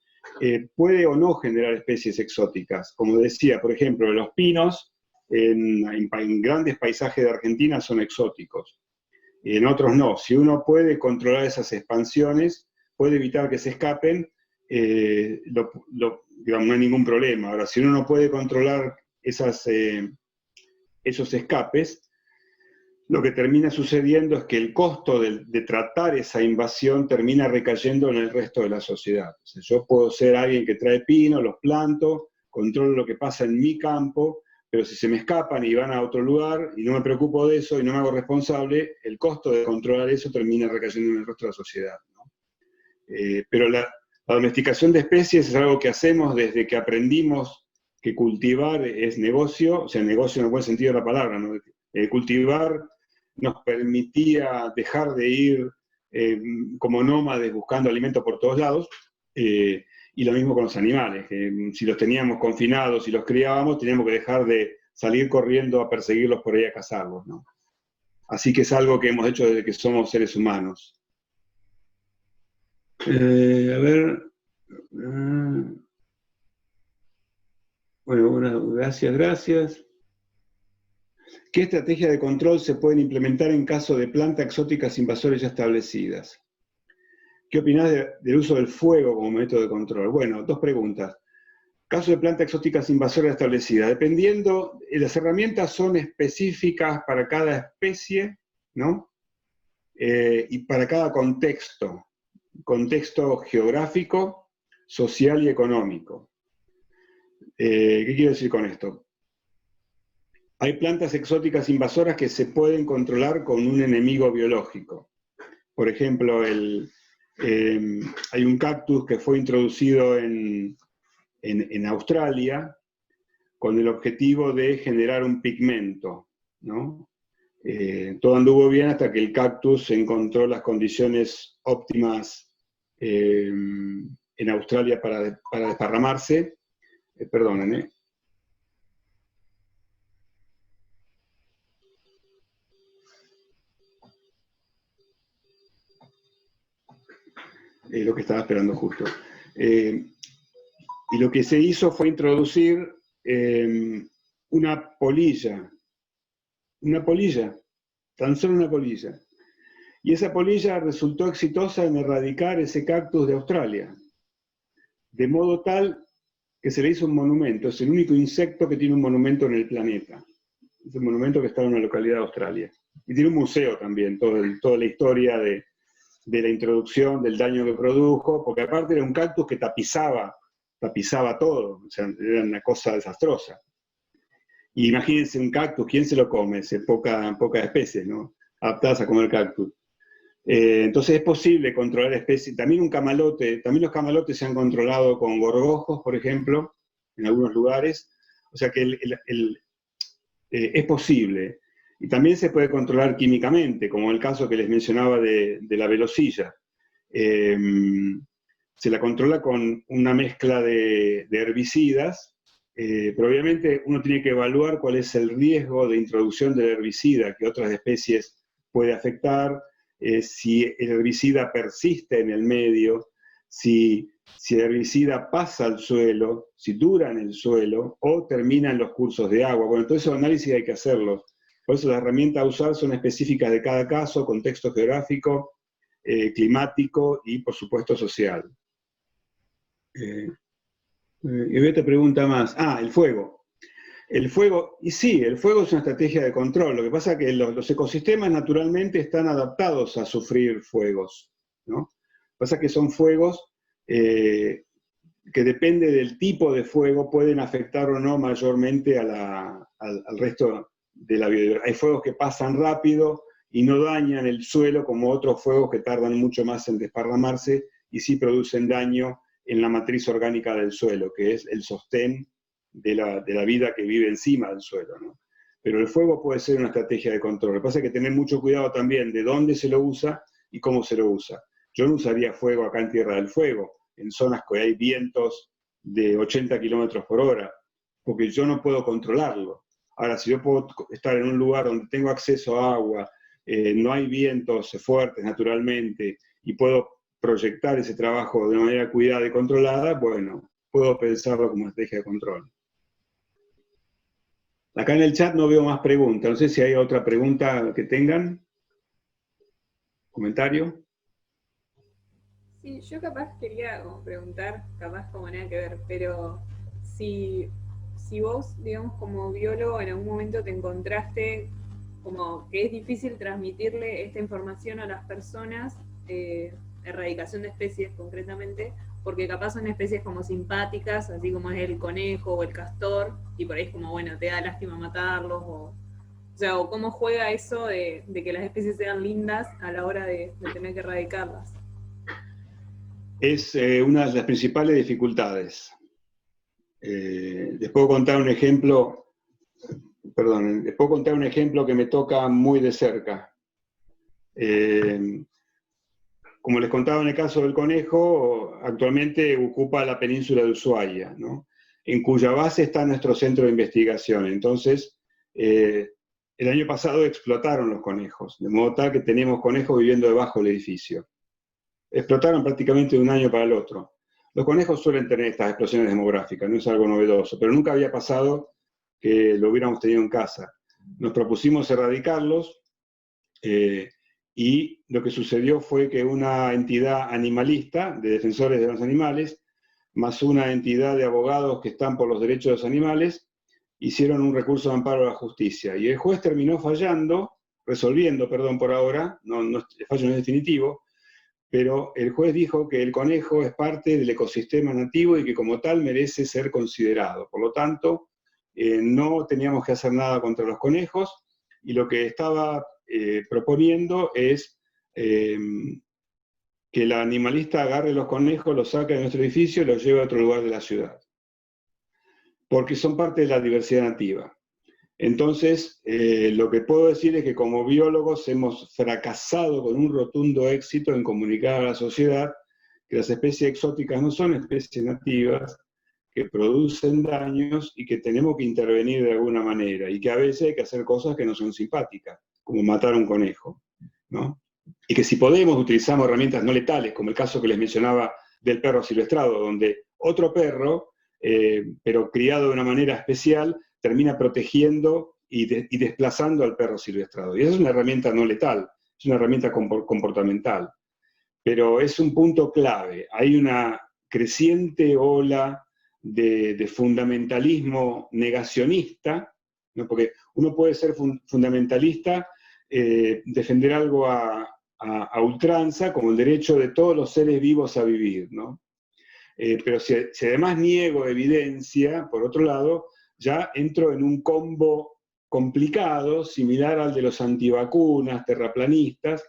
puede o no generar especies exóticas. Como decía, por ejemplo, los pinos en grandes paisajes de Argentina son exóticos. En otros no. Si uno puede controlar esas expansiones, puede evitar que se escapen, digamos, no hay ningún problema. Ahora, si uno no puede controlar esos escapes, lo que termina sucediendo es que el costo de tratar esa invasión termina recayendo en el resto de la sociedad. O sea, yo puedo ser alguien que trae pino, los planto, controlo lo que pasa en mi campo, pero si se me escapan y van a otro lugar y no me preocupo de eso y no me hago responsable, el costo de controlar eso termina recayendo en el resto de la sociedad, ¿no? Pero la domesticación de especies es algo que hacemos desde que aprendimos que cultivar es negocio, o sea, negocio en el buen sentido de la palabra, ¿no? Cultivar nos permitía dejar de ir como nómades buscando alimento por todos lados, y lo mismo con los animales, que si los teníamos confinados y los criábamos, teníamos que dejar de salir corriendo a perseguirlos por ahí a cazarlos, ¿no? Así que es algo que hemos hecho desde que somos seres humanos. A ver. Bueno, gracias. ¿Qué estrategias de control se pueden implementar en caso de plantas exóticas invasoras ya establecidas? ¿Qué opinás del uso del fuego como método de control? Bueno, dos preguntas. Caso de plantas exóticas invasoras establecidas. Dependiendo, las herramientas son específicas para cada especie, ¿no? Y para cada contexto geográfico, social y económico. ¿Qué quiero decir con esto? Hay plantas exóticas invasoras que se pueden controlar con un enemigo biológico. Por ejemplo, hay un cactus que fue introducido en Australia con el objetivo de generar un pigmento, ¿no? Todo anduvo bien hasta que el cactus encontró las condiciones óptimas en Australia para desparramarse. Perdonen, lo que estaba esperando justo. Y lo que se hizo fue introducir una polilla, tan solo una polilla. Y esa polilla resultó exitosa en erradicar ese cactus de Australia, de modo tal que se le hizo un monumento. Es el único insecto que tiene un monumento en el planeta. Es un monumento que está en una localidad de Australia. Y tiene un museo también, toda la historia de la introducción, del daño que produjo, porque aparte era un cactus que tapizaba todo, o sea, era una cosa desastrosa. Y imagínense un cactus, ¿quién se lo come? Es pocas especies, ¿no? Adaptadas a comer cactus. Entonces es posible controlar especies. También los camalotes se han controlado con gorgojos, por ejemplo, en algunos lugares. O sea que es posible. Y también se puede controlar químicamente, como el caso que les mencionaba de la velocilla. Se la controla con una mezcla de herbicidas, pero obviamente uno tiene que evaluar cuál es el riesgo de introducción del herbicida que otras especies puede afectar, si el herbicida persiste en el medio, si el herbicida pasa al suelo, si dura en el suelo o termina en los cursos de agua. Bueno, todo esos análisis hay que hacerlos. Por eso las herramientas a usar son específicas de cada caso, contexto geográfico, climático y, por supuesto, social. Y otra pregunta más. El fuego. El fuego, y sí, el fuego es una estrategia de control. Lo que pasa es que los ecosistemas naturalmente están adaptados a sufrir fuegos, ¿no? Lo que pasa es que son fuegos que depende del tipo de fuego, pueden afectar o no mayormente al resto de la biodiversidad. Hay fuegos que pasan rápido y no dañan el suelo, como otros fuegos que tardan mucho más en desparramarse y sí producen daño en la matriz orgánica del suelo, que es el sostén de la vida que vive encima del suelo, ¿no? Pero el fuego puede ser una estrategia de control. Lo que pasa es que tener mucho cuidado también de dónde se lo usa y cómo se lo usa. Yo no usaría fuego acá en Tierra del Fuego, en zonas que hay vientos de 80 kilómetros por hora, porque yo no puedo controlarlo. Ahora, si yo puedo estar en un lugar donde tengo acceso a agua, no hay vientos fuertes naturalmente, y puedo proyectar ese trabajo de una manera cuidada y controlada, bueno, puedo pensarlo como estrategia de control. Acá en el chat no veo más preguntas. No sé si hay otra pregunta que tengan. ¿Comentario? Sí, yo capaz quería como preguntar, capaz como nada que ver, pero si vos, digamos, como biólogo en algún momento te encontraste como que es difícil transmitirle esta información a las personas, erradicación de especies concretamente, porque capaz son especies como simpáticas, así como es el conejo o el castor, y por ahí es como, bueno, te da lástima matarlos, o sea, o cómo juega eso de que las especies sean lindas a la hora de tener que erradicarlas. Es una de las principales dificultades. Les puedo contar un ejemplo, perdón, les puedo contar un ejemplo que me toca muy de cerca. Como les contaba en el caso del conejo, actualmente ocupa la península de Ushuaia, ¿no? En cuya base está nuestro centro de investigación. Entonces, el año pasado explotaron los conejos, de modo tal que tenemos conejos viviendo debajo del edificio. Explotaron prácticamente de un año para el otro. Los conejos suelen tener estas explosiones demográficas, no es algo novedoso, pero nunca había pasado que lo hubiéramos tenido en casa. Nos propusimos erradicarlos, y lo que sucedió fue que una entidad animalista, de defensores de los animales, más una entidad de abogados que están por los derechos de los animales, hicieron un recurso de amparo a la justicia. Y el juez terminó resolviendo, perdón por ahora, el fallo no es definitivo, pero el juez dijo que el conejo es parte del ecosistema nativo y que como tal merece ser considerado. Por lo tanto, no teníamos que hacer nada contra los conejos, y lo que estaba proponiendo es que el animalista agarre los conejos, los saque de nuestro edificio y los lleve a otro lugar de la ciudad, porque son parte de la diversidad nativa. Entonces, lo que puedo decir es que como biólogos hemos fracasado con un rotundo éxito en comunicar a la sociedad que las especies exóticas no son especies nativas, que producen daños y que tenemos que intervenir de alguna manera, y que a veces hay que hacer cosas que no son simpáticas, como matar a un conejo, ¿no? Y que si podemos utilizamos herramientas no letales, como el caso que les mencionaba del perro silvestrado, donde otro perro, pero criado de una manera especial, termina protegiendo y desplazando al perro silvestrado. Y esa es una herramienta no letal, es una herramienta comportamental. Pero es un punto clave. Hay una creciente ola de fundamentalismo negacionista, ¿no? Porque uno puede ser fundamentalista, defender algo a ultranza, como el derecho de todos los seres vivos a vivir, ¿no? Pero si además niego evidencia, por otro lado, ya entro en un combo complicado, similar al de los antivacunas, terraplanistas.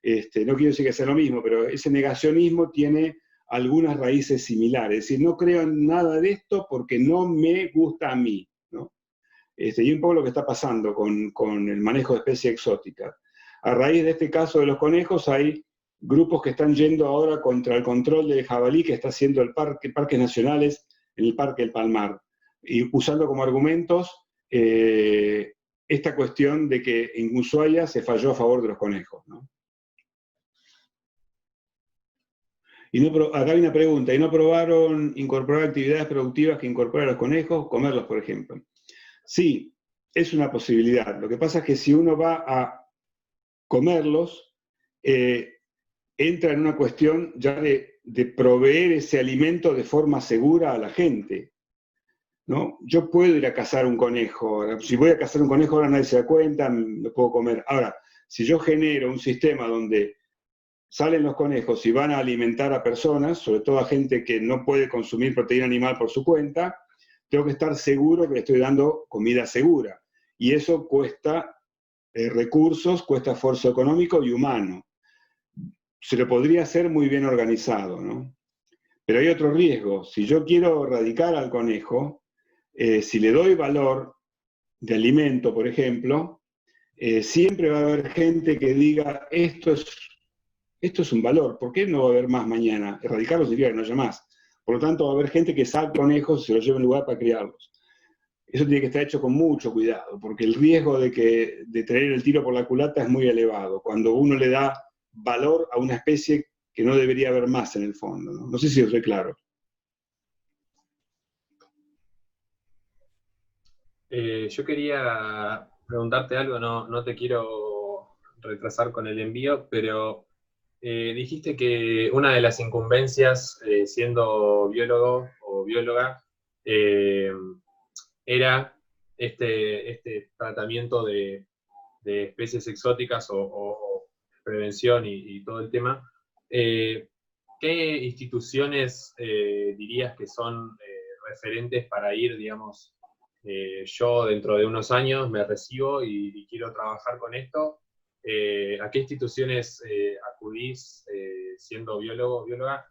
No quiero decir que sea lo mismo, pero ese negacionismo tiene algunas raíces similares. Es decir, no creo en nada de esto porque no me gusta a mí, ¿no? Y un poco lo que está pasando con el manejo de especies exóticas. A raíz de este caso de los conejos hay grupos que están yendo ahora contra el control del jabalí que está haciendo parques nacionales en el Parque del Palmar, y usando como argumentos esta cuestión de que en Ushuaia se falló a favor de los conejos, ¿no? Acá hay una pregunta, ¿y no probaron incorporar actividades productivas que incorporan a los conejos, comerlos, por ejemplo? Sí, es una posibilidad. Lo que pasa es que si uno va a comerlos, entra en una cuestión ya de proveer ese alimento de forma segura a la gente, ¿no? Yo puedo ir a cazar un conejo. Si voy a cazar un conejo ahora nadie se da cuenta, lo puedo comer. Ahora, si yo genero un sistema donde salen los conejos y van a alimentar a personas, sobre todo a gente que no puede consumir proteína animal por su cuenta, tengo que estar seguro que le estoy dando comida segura. Y eso cuesta recursos, cuesta esfuerzo económico y humano. Se lo podría hacer muy bien organizado, ¿no? Pero hay otro riesgo. Si yo quiero erradicar al conejo, si le doy valor de alimento, por ejemplo, siempre va a haber gente que diga, esto es un valor, ¿por qué no va a haber más mañana? Erradicarlo significa que no haya más. Por lo tanto, va a haber gente que saque conejos y se los lleve a un lugar para criarlos. Eso tiene que estar hecho con mucho cuidado, porque el riesgo de tener el tiro por la culata es muy elevado, cuando uno le da valor a una especie que no debería haber más en el fondo, ¿no? No sé si soy claro. Yo quería preguntarte algo, no te quiero retrasar con el envío, pero dijiste que una de las incumbencias, siendo biólogo o bióloga, era este tratamiento de especies exóticas o prevención y todo el tema. ¿Qué instituciones dirías que son referentes para ir, digamos, yo dentro de unos años me recibo y quiero trabajar con esto? ¿A qué instituciones acudís siendo biólogo o bióloga?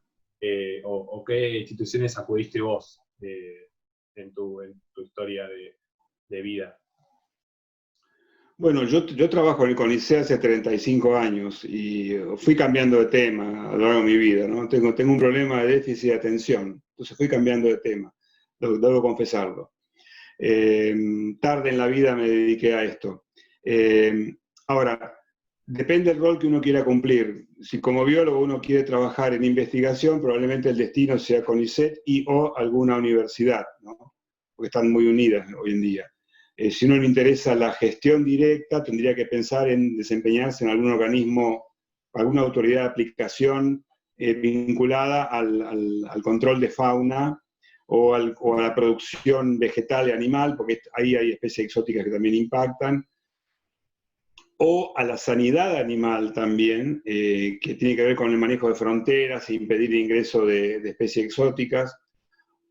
O qué instituciones acudiste vos en tu historia de vida? Bueno, yo trabajo en el CONICET hace 35 años y fui cambiando de tema a lo largo de mi vida, ¿no? Tengo un problema de déficit de atención, entonces fui cambiando de tema, debo confesarlo. Tarde en la vida me dediqué a esto. Ahora, depende del rol que uno quiera cumplir. Si como biólogo uno quiere trabajar en investigación, probablemente el destino sea CONICET y o alguna universidad, ¿no? Porque están muy unidas hoy en día. Si uno le interesa la gestión directa, tendría que pensar en desempeñarse en algún organismo, alguna autoridad de aplicación vinculada al control de fauna o a la producción vegetal y animal, porque ahí hay especies exóticas que también impactan, o a la sanidad animal también, que tiene que ver con el manejo de fronteras e impedir el ingreso de especies exóticas,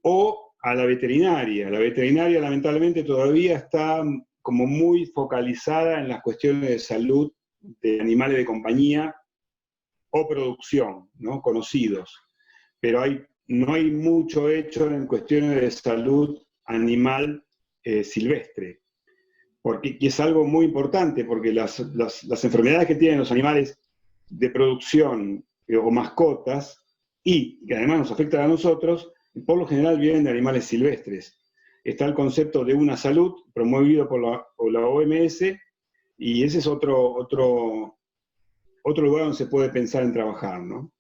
o a la veterinaria. La veterinaria lamentablemente todavía está como muy focalizada en las cuestiones de salud de animales de compañía o producción, ¿no? Conocidos. Pero no hay mucho hecho en cuestiones de salud animal silvestre. Y es algo muy importante, porque las enfermedades que tienen los animales de producción o mascotas, y que además nos afectan a nosotros, por lo general vienen de animales silvestres. Está el concepto de una salud promovido por la OMS, y ese es otro lugar donde se puede pensar en trabajar, ¿no?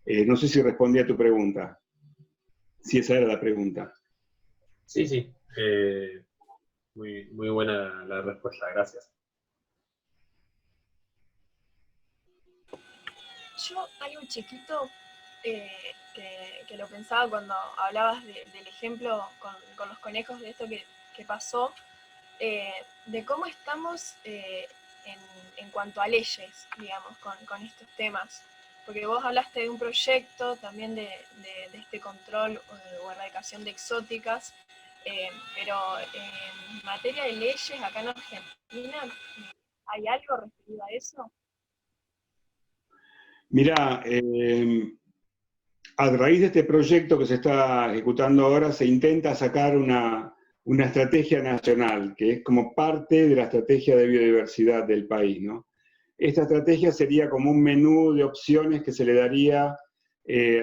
No sé si respondí a tu pregunta, si esa era la pregunta. Sí, sí. Muy, muy buena la respuesta, gracias. Yo algo chiquito que lo pensaba cuando hablabas del ejemplo con los conejos, de esto que pasó, de cómo estamos en cuanto a leyes, digamos, con estos temas. Porque vos hablaste de un proyecto también de este control o erradicación de exóticas, pero en materia de leyes acá en Argentina, ¿hay algo referido a eso? Mirá, a raíz de este proyecto que se está ejecutando ahora, se intenta sacar una estrategia nacional, que es como parte de la estrategia de biodiversidad del país, ¿no? Esta estrategia sería como un menú de opciones que se le daría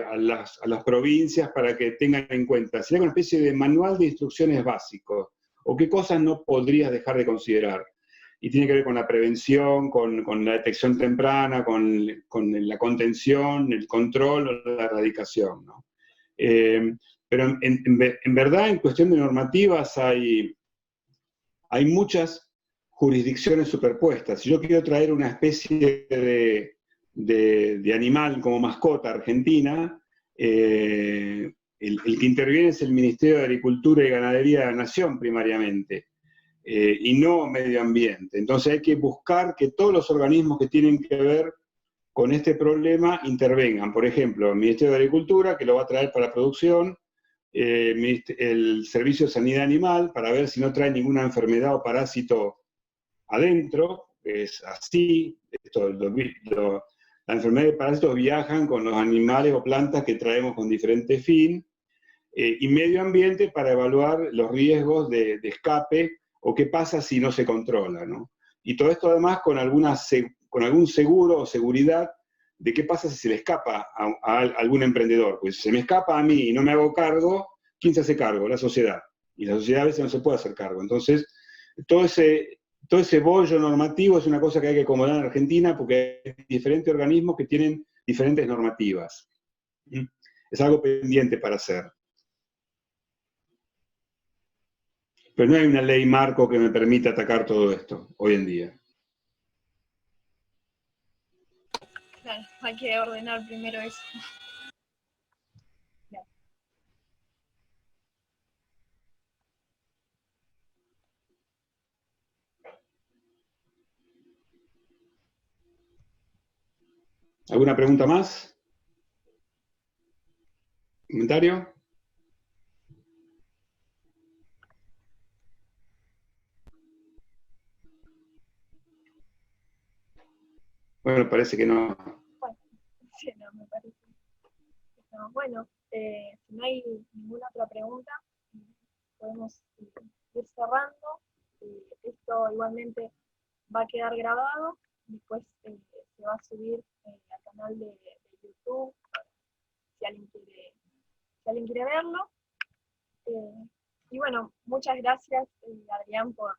a las provincias para que tengan en cuenta. Sería una especie de manual de instrucciones básicos, o qué cosas no podrías dejar de considerar. Y tiene que ver con la prevención, con la detección temprana, con la contención, el control o la erradicación, ¿no? Pero en verdad, en cuestión de normativas, hay muchas jurisdicciones superpuestas. Si yo quiero traer una especie de animal como mascota argentina, el que interviene es el Ministerio de Agricultura y Ganadería de la Nación primariamente. Y no medio ambiente. Entonces hay que buscar que todos los organismos que tienen que ver con este problema intervengan. Por ejemplo, el Ministerio de Agricultura, que lo va a traer para la producción, el Servicio de Sanidad Animal, para ver si no trae ninguna enfermedad o parásito adentro. Es así. La enfermedad de parásitos viajan con los animales o plantas que traemos con diferente fin. Y medio ambiente para evaluar los riesgos de escape o qué pasa si no se controla, ¿no? Y todo esto además con algún seguro o seguridad de qué pasa si se le escapa a algún emprendedor. Pues si se me escapa a mí y no me hago cargo, ¿quién se hace cargo? La sociedad. Y la sociedad a veces no se puede hacer cargo. Entonces, todo ese bollo normativo es una cosa que hay que acomodar en Argentina porque hay diferentes organismos que tienen diferentes normativas. Es algo pendiente para hacer. Pero no hay una ley marco que me permita atacar todo esto hoy en día. Claro, hay que ordenar primero eso. ¿Alguna pregunta más? ¿Comentario? Bueno, parece que no. Bueno, sí, no, me parece. No, bueno, si no hay ninguna otra pregunta, podemos ir cerrando. Esto igualmente va a quedar grabado, después se va a subir al canal de YouTube, si alguien quiere verlo. Y bueno, muchas gracias, Adrián, por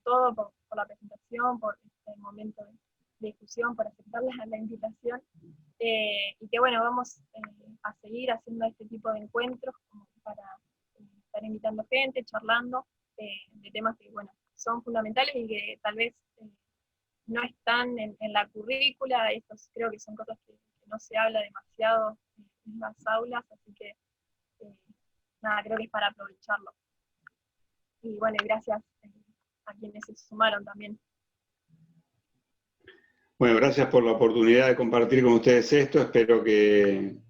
todo, por la presentación, por este momento de discusión, por aceptar la invitación. Y que bueno, vamos a seguir haciendo este tipo de encuentros como para estar invitando gente, charlando de temas que bueno, son fundamentales y que tal vez no están en la currícula. Estos creo que son cosas que no se habla demasiado en las aulas, así que nada, creo que es para aprovecharlo. Y bueno, gracias a quienes se sumaron también. Bueno, gracias por la oportunidad de compartir con ustedes esto. Espero que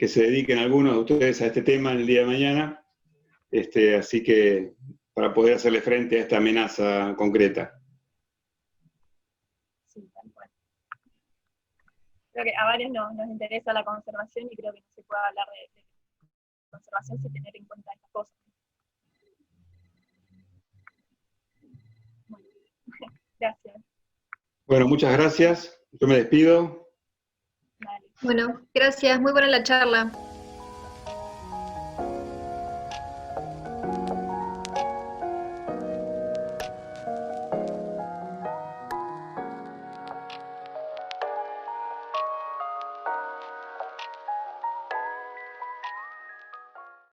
se dediquen algunos de ustedes a este tema en el día de mañana. Así que para poder hacerle frente a esta amenaza concreta. Sí, tal cual. Creo que a varios nos interesa la conservación y creo que no se puede hablar de conservación sin tener en cuenta estas cosas. Bueno, gracias. Bueno, muchas gracias. Yo me despido. Dale. Bueno, gracias, muy buena la charla.